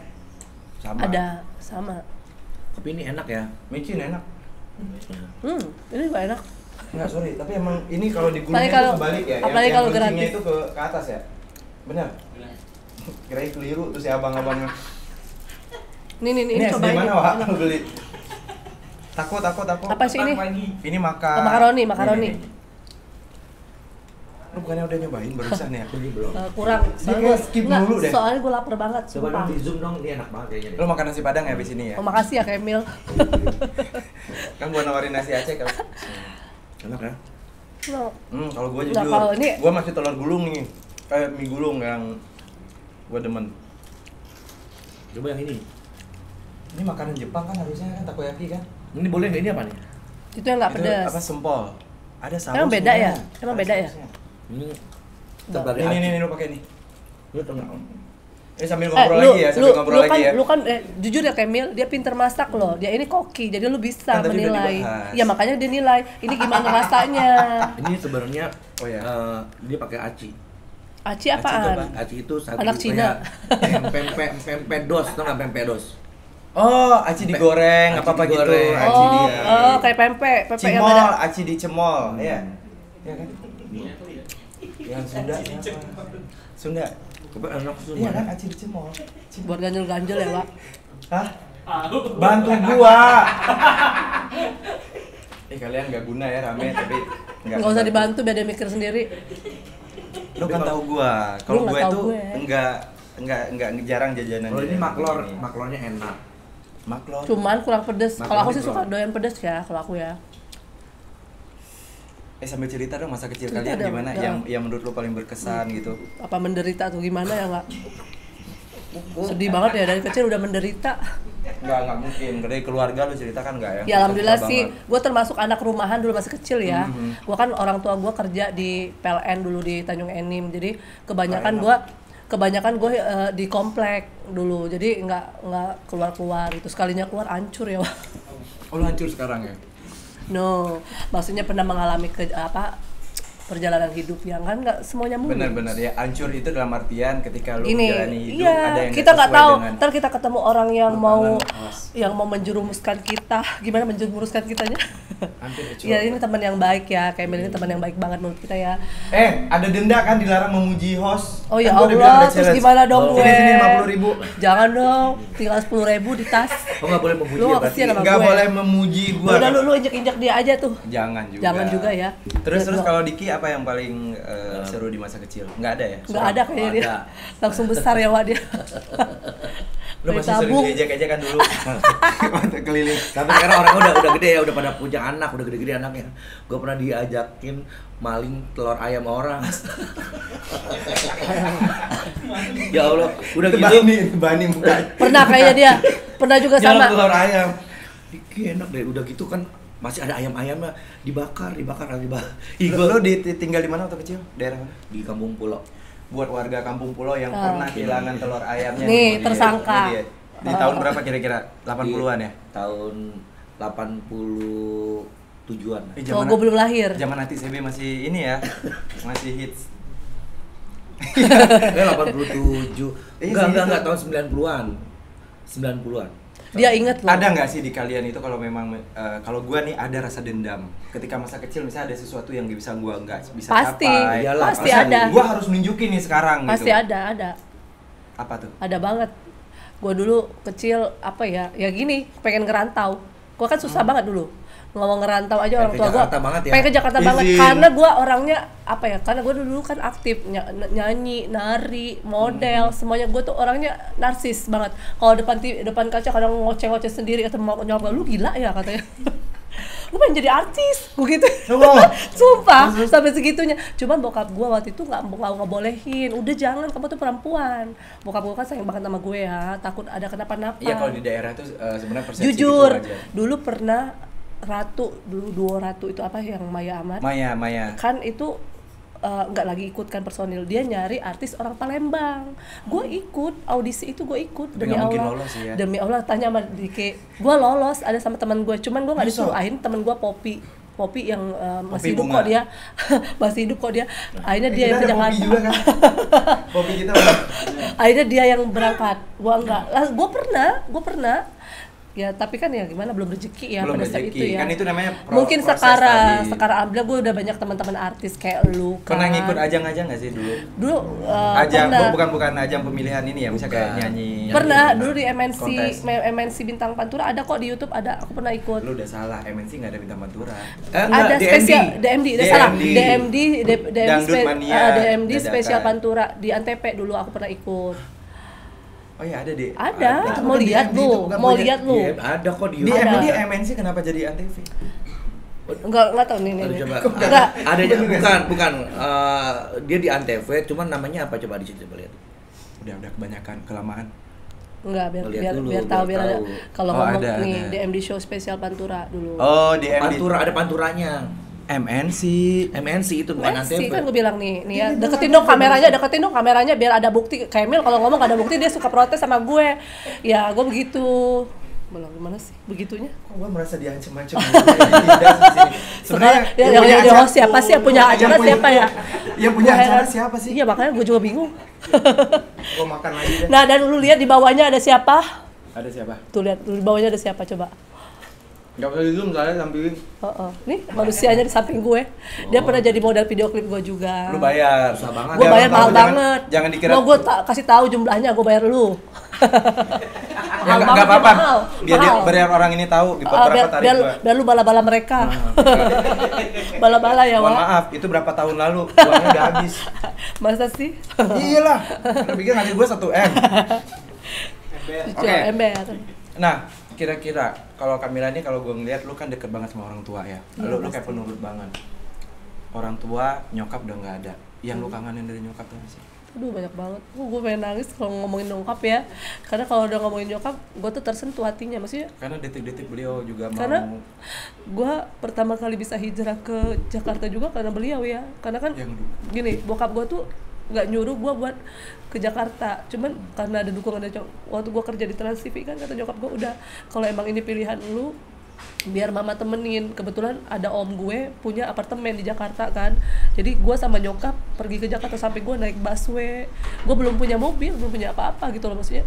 sama. Ada, sama. Tapi ini enak ya. Micin enak. Ini juga enak. Enggak, sorry, tapi emang ini kalau digulungnya Apalagi itu kalau- kebalik ya. apalagi yang kalau kencingnya gratis. itu ke atas ya. Benar. Kirain keliru tuh si abang-abangnya. Ini Ini cobain. SD mana, Wak? Lu beli. Takut. Apa sih ini? Ini makan. Oh, makaroni. Nih. Lu bukannya udah nyobain barusan ya? Ini belum. Kurang. Dia kayak skip Nggak, dulu deh. soalnya gue lapar banget. Coba Sumpah. dong di zoom dong, ini enak banget kayaknya nih. Lu makan nasi padang ya abis ini ya? Oh, makasih ya, Kemil. Kan gua nawarin nasi Aceh kan. Enak ya? No. Kalau gua Nggak, jujur, kalau ini- gua masih telur gulung nih. Kayak mie gulung yang gua demen. Coba yang ini. Ini makanan Jepang kan harusnya kan takoyaki kan? Ini boleh nggak? Ini apa nih? Itu yang nggak Itu pedas. apa sempol? Ada saus. Emang beda ya? Emang beda ya? Ini Nggak. terbalik. Ini lu pakai nih. Lu tengah. Ini sambil ngobrol lagi ya, sambil ngobrol kan, lagi ya. Lu kan jujur ya Kemil, dia pinter masak loh. Dia ini koki, jadi lu bisa Kan tadi udah menilai. dibahas. Ya makanya dia nilai. Ini gimana rasanya? Ini sebenarnya Oh ya. dia pakai aci. Aci Aci itu apa? apaan? Aci itu satu Anak Cina. pempek dos, tau nggak pempek dos? Oh, aci digoreng, Aci apa-apa gitu. digoreng. Aci Oh, dia. kayak pempek yang Cimol, ada. aci dicemol. Iya. Iya kan? Yang Sunda siapa? Sunda. Coba enak tuh. Iya kan, aci dicemol. Buat ganjel-ganjel ya, Pak. Hah? Bantu gua. Kalian nggak guna ya rame tapi Nggak usah dibantu biar dia mikir sendiri. Lu kan tahu gua. Kalau Lu nggak gua tahu itu gue. enggak jarang jajanan. Kalau ini maklor, gini. maklornya enak. Maklor. Cuman kurang pedes. Makan Kalau aku sih gitu. suka doyan pedes ya, kalau aku ya. Sambil cerita dong masa kecil Cerita kalian dong, gimana ya. yang menurut lu paling berkesan gitu. Apa menderita atau gimana ya nggak? Sedih banget ya dari kecil udah menderita. Enggak mungkin. Dari keluarga lu cerita kan enggak ya? Ya alhamdulillah Susah sih, banget. gue termasuk anak rumahan dulu masih kecil ya. Mhm. Gue kan orang tua gue kerja di PLN dulu di Tanjung Enim, jadi kebanyakan gue di komplek dulu, jadi nggak keluar itu, sekalinya keluar hancur ya. Oh, lu hancur sekarang ya? No, maksudnya pernah mengalami perjalanan hidup yang kan nggak semuanya mulus. Benar-benar ya, hancur itu dalam artian ketika lu Ini, menjalani hidup iya, ada yang kita nggak sesuai tahu. dengan Ntar kita ketemu orang yang mau awas. menjerumuskan kita. Gimana menjerumuskan kitanya? Hampir kecoh. Ya ini teman yang baik ya, kayak Mel ini teman yang baik banget menurut kita ya. Ada denda kan dilarang memuji host. Oh ya Kan gua udah bilang Allah, ada terus challenge. gimana dong gue? Sini 50.000. Jangan dong, tinggal 10.000 di tas. Oh nggak boleh memuji Lu ya nggak berarti. kesian sama Nggak gue. boleh memuji gua. Udah lu injek-injek dia aja tuh. Jangan juga. Jangan juga ya. Terus Ya, gua- kalau Diki apa yang paling seru di masa kecil? Nggak ada ya? nggak ada kayaknya dia. Ada. Langsung besar ya Wak dia. Lu Dari masih sering tabung. diejek-ejek kan dulu. Waktu keliling. Tapi sekarang orang udah gede ya, udah pada punya anak, udah gede-gede anaknya. Gue pernah diajakin maling telur ayam orang. Ya Allah, udah gitu. Bani muka. Pernah kayaknya dia. Pernah juga Nyolong sama. telur ayam. Ih, enak deh, udah gitu kan masih ada ayam-ayamnya dibakar. Lu tinggal di mana waktu kecil? Daerah mana? Di kampung pulau. Buat warga kampung pulau yang pernah kehilangan telur ayamnya. Nih, Ini tersangka. dia. Di tahun berapa kira-kira? 80-an ya? Tahun 87-an. Oh, gue belum lahir. Zaman Hati CB masih ini ya. Masih hits. 87. Iya, Enggak, tahun 90-an. 90-an. Dia inget loh. Ada nggak sih di kalian itu kalau memang kalau gua nih ada rasa dendam ketika masa kecil, misalnya ada sesuatu yang bisa gua nggak bisa Pasti. capai. Iyalah, Pasti Masa ada. Gua harus nunjukin nih sekarang Pasti gitu. ada. Apa tuh? Ada banget. Gue dulu kecil apa ya? Ya gini, pengen ngerantau. Gue kan susah banget dulu. Ngomong ngerantau aja orang tua gue. Ya? Pengen ke Jakarta banget karena gue orangnya apa ya? Karena gue dulu kan aktif nyanyi, nari, model, semuanya gue tuh orangnya narsis banget. Kalau depan kaca kadang ngoceh-ngoceh sendiri atau mau nyokap lu gila ya katanya. Gue pengen jadi artis, gue gitu. Sumpah, sampai segitunya. Cuman bokap gue waktu itu nggak bolehin. Udah jangan, kamu tuh perempuan. Bokap gue kan sayang banget sama gue ya, takut ada kenapa-napa. Iya kalau di daerah tuh sebenarnya persepsi jujur, gitu aja. dulu pernah duo Ratu itu apa yang Maya Ahmad? Maya. Kan itu nggak lagi ikut kan personil, dia nyari artis orang Palembang. Gue ikut audisi itu, gue ikut demi Allah. Lolos, ya? Demi Allah, tanya sama Dike, gue lolos ada sama teman gue, cuman gue nggak disuruh. Akhirnya teman gue Poppy yang masih hidup kok dia. Masih hidup kok dia. Akhirnya dia yang ke Jakarta. Juga kan? Poppy kita. Akhirnya dia yang berangkat, gue enggak. Gue pernah. Ya tapi kan ya gimana, belum rezeki ya pada saat itu ya. Kan itu namanya mungkin sekarang alhamdulillah gue udah banyak teman-teman artis kayak lu kan. Pernah ngikut ajang-ajang nggak sih dulu? Ajang bukan ajang pemilihan ini ya, misalnya kayak nyanyi. Pernah dulu di MNC Bintang Pantura, ada kok di YouTube, ada, aku pernah ikut. Lu udah salah, MNC nggak ada Bintang Pantura. Ada spesial DMD, udah salah. DMD spesial Pantura di Antep dulu aku pernah ikut. Oh iya ada deh. Ada. Mau lihat lu. Iya, ada kok di YouTube. Di MNC kenapa jadi Antv? Enggak tahu nih. Enggak. Ada bukan dia di Antv, cuman namanya apa coba di situ coba lihat. Udah kebanyakan kelamaan. Enggak, biar tahu ada. Kalau ngomong nih DMD show spesial Pantura dulu. Oh, DMD. Pantura ada Panturanya. MNC itu bukan Antv. Kan gue bilang nih ya, deketin dong kameranya biar ada bukti. Kamil kalau ngomong gak ada bukti dia suka protes sama gue. Ya, gue begitu. Gimana sih begitunya? Kok gue merasa diancam-ancam. Sebenarnya yang siapa sih yang punya acara siapa ya? Yang punya acara siapa sih? Iya, makanya gue juga bingung. Gue makan lagi deh. Nah, dan lu lihat di bawahnya ada siapa? Ada siapa? Tuh lihat di bawahnya ada siapa coba? Gak usah di zoom, soalnya sampingin. Nih manusianya di samping gue. Dia pernah jadi model video klip gue juga. Lu bayar. Susah banget. Gue bayar mahal banget. Jangan dikira. Mau gue kasih tahu jumlahnya, gue bayar lu. Ya nggak apa-apa. Biar orang ini tahu berapa tarif gue. Biar lu bala-bala mereka. Bala-bala ya, Wak. Maaf, itu berapa tahun lalu uangnya udah habis. Masa sih? Iyalah. Lu pikir ngasih gue 1M. Oke. Ember. Nah, kira-kira kalau Kamila ini, kalau gue ngeliat lu kan deket banget sama orang tua ya. Lu kayak penurut banget. Orang tua, nyokap udah nggak ada. Yang lu kangenin dari nyokap tuh sih? Aduh, banyak banget. Gue pengen nangis kalau ngomongin nyokap ya. Karena kalau udah ngomongin nyokap, gue tuh tersentuh hatinya, maksudnya. Karena detik-detik beliau juga karena gue pertama kali bisa hijrah ke Jakarta juga karena beliau ya. Karena kan gini, bokap gue tuh nggak nyuruh gue buat ke Jakarta, cuman karena ada dukungan dari waktu gue kerja di Trans TV kan, kata nyokap gue, udah kalau emang ini pilihan lu biar mama temenin. Kebetulan ada om gue punya apartemen di Jakarta kan, jadi gue sama nyokap pergi ke Jakarta sampai gue naik busway. Gue belum punya mobil, belum punya apa-apa gitu loh, maksudnya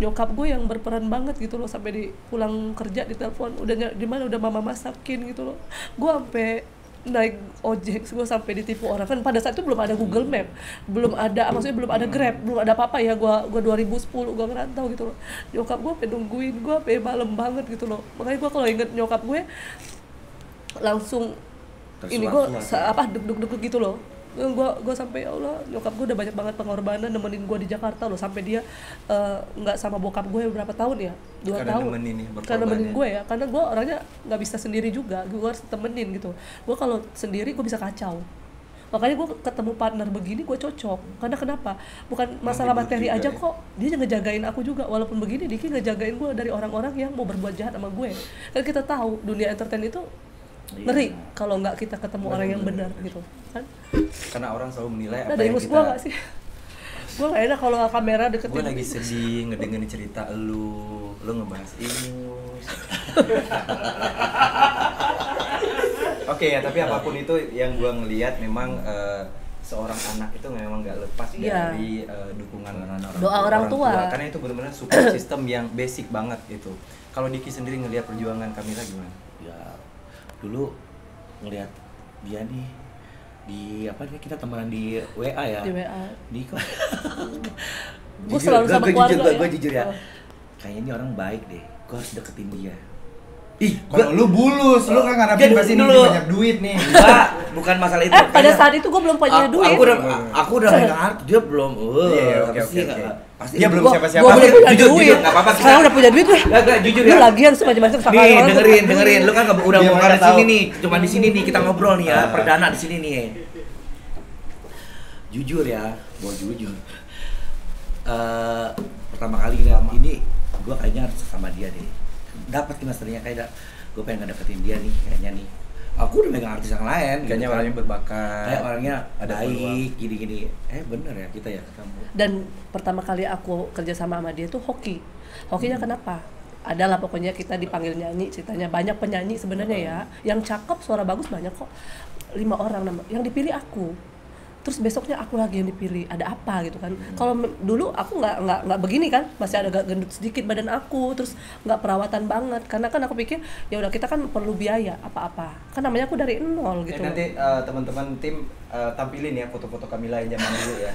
nyokap gue yang berperan banget gitu loh. Sampai di pulang kerja ditelepon, udah di mana, udah mama masakin gitu loh. Gue sampai naik ojek, gue sampai ditipu orang kan. Pada saat itu belum ada Google Map, belum ada, maksudnya belum ada Grab, belum ada apa-apa ya. Gue 2010 gue ngerantau gitu loh. Nyokap gue pengen nungguin gue sampai malam banget gitu loh. Makanya gue kalau inget nyokap gue langsung ini gue deg-deg gitu loh. Gue sampai, ya Allah, nyokap gue udah banyak banget pengorbanan nemenin gue di Jakarta loh, sampai dia nggak sama bokap gue berapa tahun ya, 2 tahun. Karena nemenin gue ya, karena gue orangnya nggak bisa sendiri juga, gue harus temenin gitu. Gue kalau sendiri gue bisa kacau. Makanya gue ketemu partner begini gue cocok. Karena kenapa? Bukan masalah materi aja kok, dia ngejagain aku juga. Walaupun begini, Diki ngejagain gue dari orang-orang yang mau berbuat jahat sama gue. Kan kita tahu dunia entertain itu ngeri kalau nggak kita ketemu orang yang benar gitu kan. Karena orang selalu menilai apa yang kita. Gue nggak sih, gue nggak enak kalau kamera deketin. Gue lagi sedih ngedengerin cerita lu ngebahas Ingus. Oke ya, tapi apapun itu yang gue ngelihat memang seorang anak itu memang nggak lepas dari dukungan doa orang tua. Karena itu benar-benar support system yang basic banget itu. Kalau Diki sendiri ngelihat perjuangan Kamila gimana? Ya dulu ngelihat dia nih di apa nih, kita temenan di WA ya. Di WA. Di gue selalu sama keluarga. Gue jujur ya. Kayaknya ini orang baik deh. Gue harus deketin dia. Ih, Kalau lu bulus, lu kan ngarepin pasti ini dulu. banyak duit nih. Enggak, bukan masalah itu. pada Kayaknya saat itu gue belum punya duit. Aku udah megang arti, dia belum. Iya, oke, Pasti oke, nggak- oke. Pasti Dia itu. belum Gua- siapa-siapa. gua belum punya Jujur, duit. nggak apa-apa, Sekarang udah punya duit gue. Nggak, jujur Lu ya. lagi harus macam-macam sekarang. Nih, dengerin. Lu kan udah Dia bongkar mana di sini tahu. nih. Cuma di sini nih kita ngobrol nih ya, perdana di sini nih. Jujur ya, gua jujur. Pertama kali ini gua kayaknya harus sama dia deh. Dapat masternya kayak gue pengen ngedeketin dia nih kayaknya nih. Aku udah megang artis yang lain. Kayaknya gitu kan. orangnya berbakat. Kayak orangnya ada baik, gini-gini. Bener ya kita ya ketemu. Dan pertama kali aku kerja sama dia tuh hoki. Hokinya kenapa? Adalah pokoknya kita dipanggil nyanyi, ceritanya banyak penyanyi sebenarnya ya, yang cakep suara bagus banyak kok, 5 orang yang dipilih aku. Terus besoknya aku lagi yang dipilih, ada apa gitu kan? Kalau dulu aku nggak begini kan, masih ada gendut sedikit badan aku, terus nggak perawatan banget, karena kan aku pikir ya udah kita kan perlu biaya apa-apa, kan namanya aku dari nol gitu. Nanti teman-teman tim tampilin ya foto-foto Kamila yang zaman dulu ya.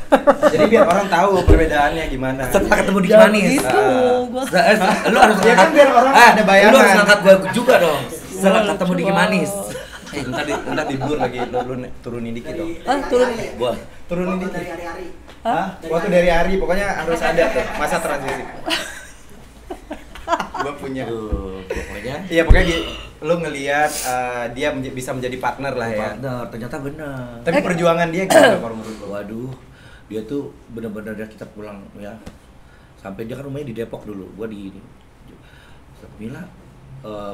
Jadi biar orang tahu perbedaannya gimana. Setelah ketemu di Jangan Manis. gitu, gua. Lu harus Ya kan biar orang ada bayangan. Lu harus angkat gua juga dong. Setelah Wah, ketemu di lucu Manis. Ntar di blur lagi, lu turunin dikit dong. Turun. Gua Turunin dikit. Hah? Waktu dari hari pokoknya harus ada tuh masa transisi. Gua punya. tuh pokoknya Iya pokoknya lu ngelihat dia bisa menjadi partner lah ya. partner, ternyata benar. Tapi perjuangan dia gimana kalau menurut lu? Waduh, dia tuh benar-benar dari kita pulang ya. Sampai dia kan rumahnya di Depok dulu. Gua di Mila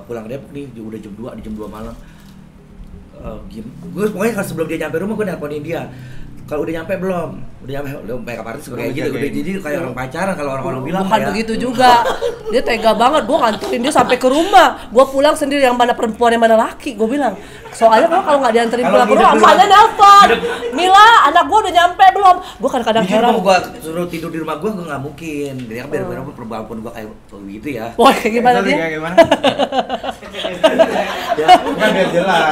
pulang ke Depok nih udah jam 2 di jam 2 malam. Gue pokoknya kalau sebelum dia nyampe rumah gue nelponin dia. Kalau udah nyampe belum? Udah nyampe, udah make up artist kayak gitu. Udah jadi kayak orang pacaran kalau orang-orang bilang Bukan ya. begitu juga. Dia tega banget, gue nganterin dia sampai ke rumah. Gue pulang sendiri, yang mana perempuan yang mana laki. Gue bilang, soalnya kalau nggak dianterin Kalau pulang ke hidup rumah, dulu. emaknya nelpon. Mila, anak gue udah nyampe belum? Gue kan kadang Jujur heran. mau gue suruh tidur di rumah gue nggak mungkin. Dia kan biar perempuan pun gue kayak begitu ya. Wah, kayak gimana Itu dia? kayak gimana? Ya, Bukan biar jelas.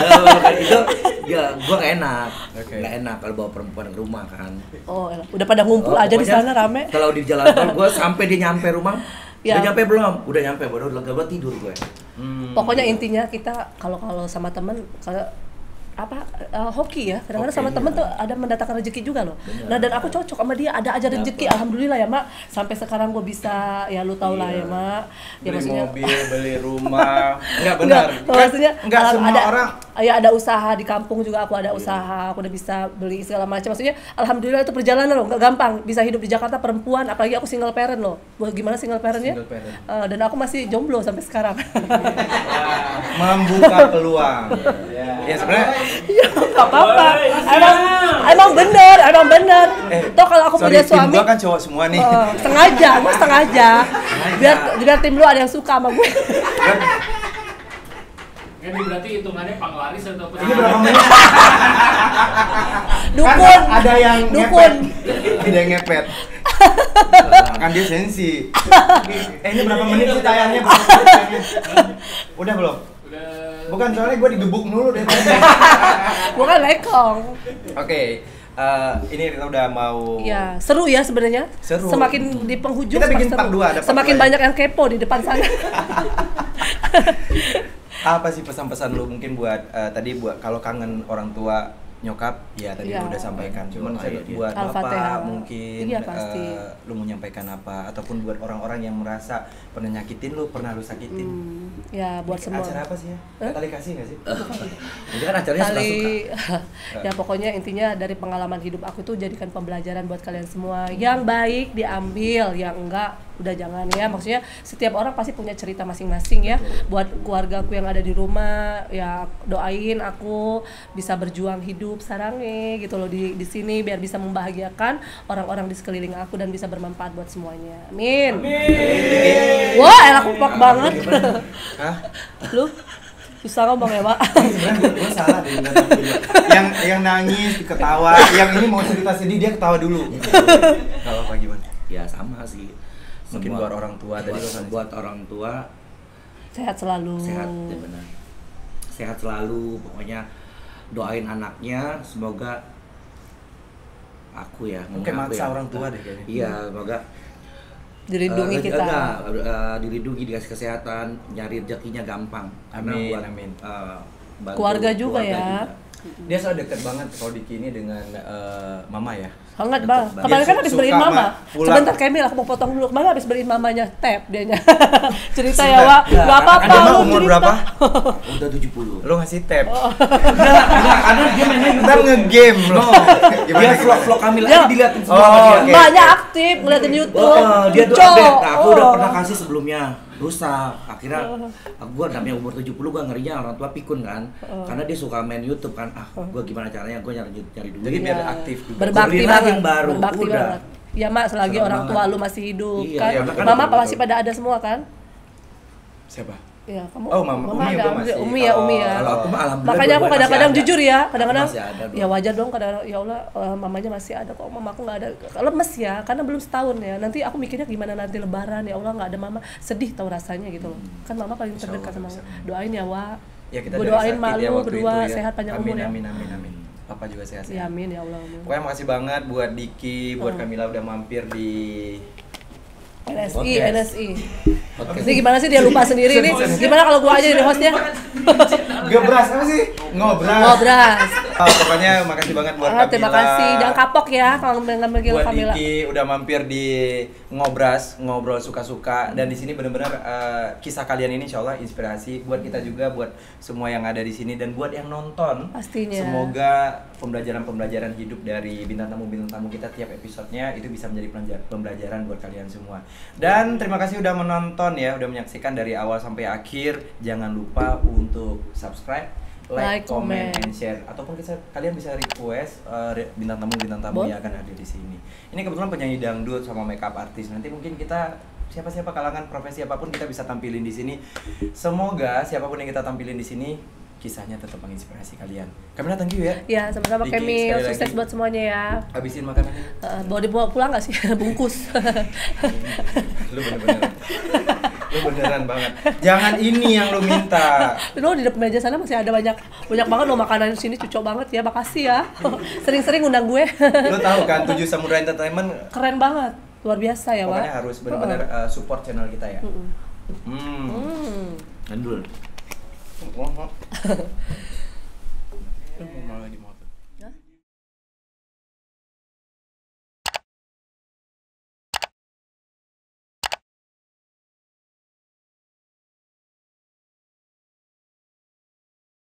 itu ya gue nggak enak, Oke. nggak enak kalau bawa perempuan ke rumah kan. Oh, elah. Udah pada ngumpul aja di Pokoknya sana rame. Kalau di jalan tol gue sampai dia nyampe rumah, Ya. udah nyampe belum? Udah nyampe, baru lega gue tidur gue. Pokoknya intinya kita kalau sama teman kalau hoki ya, kadang-kadang sama Hoki, temen iya. tuh ada mendatangkan rezeki juga loh. Benar. Nah dan aku cocok sama dia, ada aja rezeki, alhamdulillah ya mak. Sampai sekarang gue bisa, ya lu tau lah ya mak. Ya Beli maksudnya mobil, beli rumah. Enggak benar. maksudnya Enggak semua ada, orang. Ya ada usaha di kampung juga, aku ada usaha, aku udah bisa beli segala macam. Maksudnya alhamdulillah itu perjalanan loh, nggak gampang. Bisa hidup di Jakarta perempuan, apalagi aku single parent loh. Gimana single parentnya? Single parent. Dan aku masih jomblo sampai sekarang. Membuka peluang. Ya sebenarnya Ya nggak apa-apa. Emang bener. Toh kalau aku punya sorry, tim suami, gua kan cowok semua nih. gue sengaja. Biar tim lu ada yang suka sama gue. Ini berarti hitungannya penglaris atau Ini berapa menit? Dukun. Kan ada yang Dukun. ngepet. Tidak ngepet. Kan dia sensi. Ini berapa menit sih tayangnya? Udah belum? udah Bukan soalnya gue digebuk dulu deh tadi. Gue kan lekong. Oke, ini kita udah mau. Ya, seru ya sebenarnya. Seru. Semakin di penghujung Kita bikin semakin part seru. 2, ada part Semakin 2 ya. banyak yang kepo di depan sana. Apa sih pesan-pesan lu mungkin buat tadi buat kalau kangen orang tua nyokap ya tadi Iya. lu udah sampaikan cuman Iya. buat Al-Fatihah. bapak mungkin Iya, pasti. lu mau menyampaikan apa ataupun buat orang-orang yang merasa pernah nyakitin lu pernah lu sakitin Ya buat semua. acara apa sih ya tali kasih nggak sih Jadi kan acaranya suka-suka. Kali ya pokoknya intinya dari pengalaman hidup aku tuh jadikan pembelajaran buat kalian semua. Yang baik diambil, yang enggak udah jangan ya. Maksudnya setiap orang pasti punya cerita masing-masing ya. Buat keluargaku yang ada di rumah ya doain aku bisa berjuang hidup sarange gitu loh di sini biar bisa membahagiakan orang-orang di sekeliling aku dan bisa bermanfaat buat semuanya. Amin. Wah, elah kompak banget. Hah? Lu susah ngomong ya, Pak. Sebenarnya gue salah deh nggak tahu dulu. yang nangis ketawa yang ini mau cerita sedih dia ketawa dulu kalau apa gimana Ya sama sih. Mungkin buat orang tua tadi lo kan buat orang tua Sehat selalu. sehat ya benar. Sehat selalu pokoknya doain anaknya semoga aku ya mungkin ngomong aku maksa ya. orang tua deh kayaknya Iya, semoga Dilindungi kita. Dilindungi, dikasih kesehatan, nyari rezekinya gampang. Amin, buat, amin. Keluarga juga ya. Dia soal deket banget kalau Diki ini dengan mama ya. Hangat bang. Deket Kemarin kan banget. habis Suka beliin mama. pulang. Sebentar Kemil, aku mau potong dulu. Kemarin habis beliin mamanya tap dianya. Cerita ya Wak. Gak apa-apa. Dia mah lu umur cerita. berapa? Udah 70. Lu ngasih tab. Enggak, karena dia mainnya Ntar nge-game lo. Dia vlog kami Ya. lagi diliatin semua Oh, sama dia. oke. Mbaknya aktif ngeliatin YouTube. Dia tuh Cok. update. Nah, aku udah Oh. pernah kasih sebelumnya rusak. Akhirnya gua namanya umur 70 gua ngerinya orang tua pikun kan. Karena dia suka main YouTube kan. Gua gimana caranya gua nyari duit. Jadi biar Iya. aktif juga. Berbakti Beliin lagi banget. yang baru. Berbakti Udah. banget. Ya mak, selagi Senang orang tua banget. lu masih hidup Iya, kan. iya, Mama betul, masih pada ada semua kan? Siapa? Ya, kamu. Oh, Umi ada. gua masih. Umi ya, Umi ya. Kalau aku mah alhamdulillah. Makanya aku dua-duanya kadang-kadang masih ada. jujur ya, kadang-kadang Masih ada, ya wajar dong kadang ya Allah mamanya masih ada kok, mama aku nggak ada. Lemes ya, karena belum setahun ya. Nanti aku mikirnya gimana nanti lebaran ya Allah nggak ada mama, sedih tahu rasanya gitu loh. Kan mama paling Insya terdekat sama Allah, aku. bisa. Doain ya Wak. Ya kita Gua dari doain sakit malu ya waktu berdua itu ya. sehat panjang Amin, umur ya. amin, amin, amin. Papa juga sehat. Ya amin ya Allah. Amin. Pokoknya makasih banget buat Diki, buat Kamila udah mampir di NSI, Podcast. NSI. Oke. Ini gimana sih dia lupa sendiri nih? Gimana kalau gua aja jadi hostnya? Gebras apa sih? Ngobras. Ngobras. Pokoknya makasih banget buat Kamila. Terima kasih. Jangan kapok ya kalau manggil Buat Kamila. Diki udah mampir di Ngobras, ngobrol suka-suka, dan di sini benar-benar kisah kalian ini insyaallah inspirasi buat kita juga, buat semua yang ada di sini dan buat yang nonton. Pastinya. Semoga pembelajaran hidup dari bintang tamu kita tiap episodenya itu bisa menjadi pembelajaran buat kalian semua. Dan terima kasih udah menonton ya, udah menyaksikan dari awal sampai akhir. Jangan lupa untuk subscribe, like, comment, and share. Ataupun kalian bisa request bintang tamu yang akan hadir di sini. Ini kebetulan penyanyi dangdut sama makeup artis. Nanti mungkin kita siapa kalangan profesi apapun kita bisa tampilin di sini. Semoga siapapun yang kita tampilin di sini kisahnya tetap menginspirasi kalian. Kamila, thank you ya. Ya, sama-sama Diki, Kemil. sekali Sukses lagi. buat semuanya ya. Habisin makanannya. Bawa dibawa pulang nggak sih? Bungkus. Lu beneran banget. Jangan ini yang lu minta. Lo di depan meja sana masih ada banyak banget lo makanan di sini, cocok banget ya. Makasih ya. Sering-sering undang gue. Lu tahu kan 7 Samurai Entertainment Keren banget. Luar biasa ya, Wak. pokoknya harus benar-benar support channel kita ya. Gandul. Lu mau lagi mau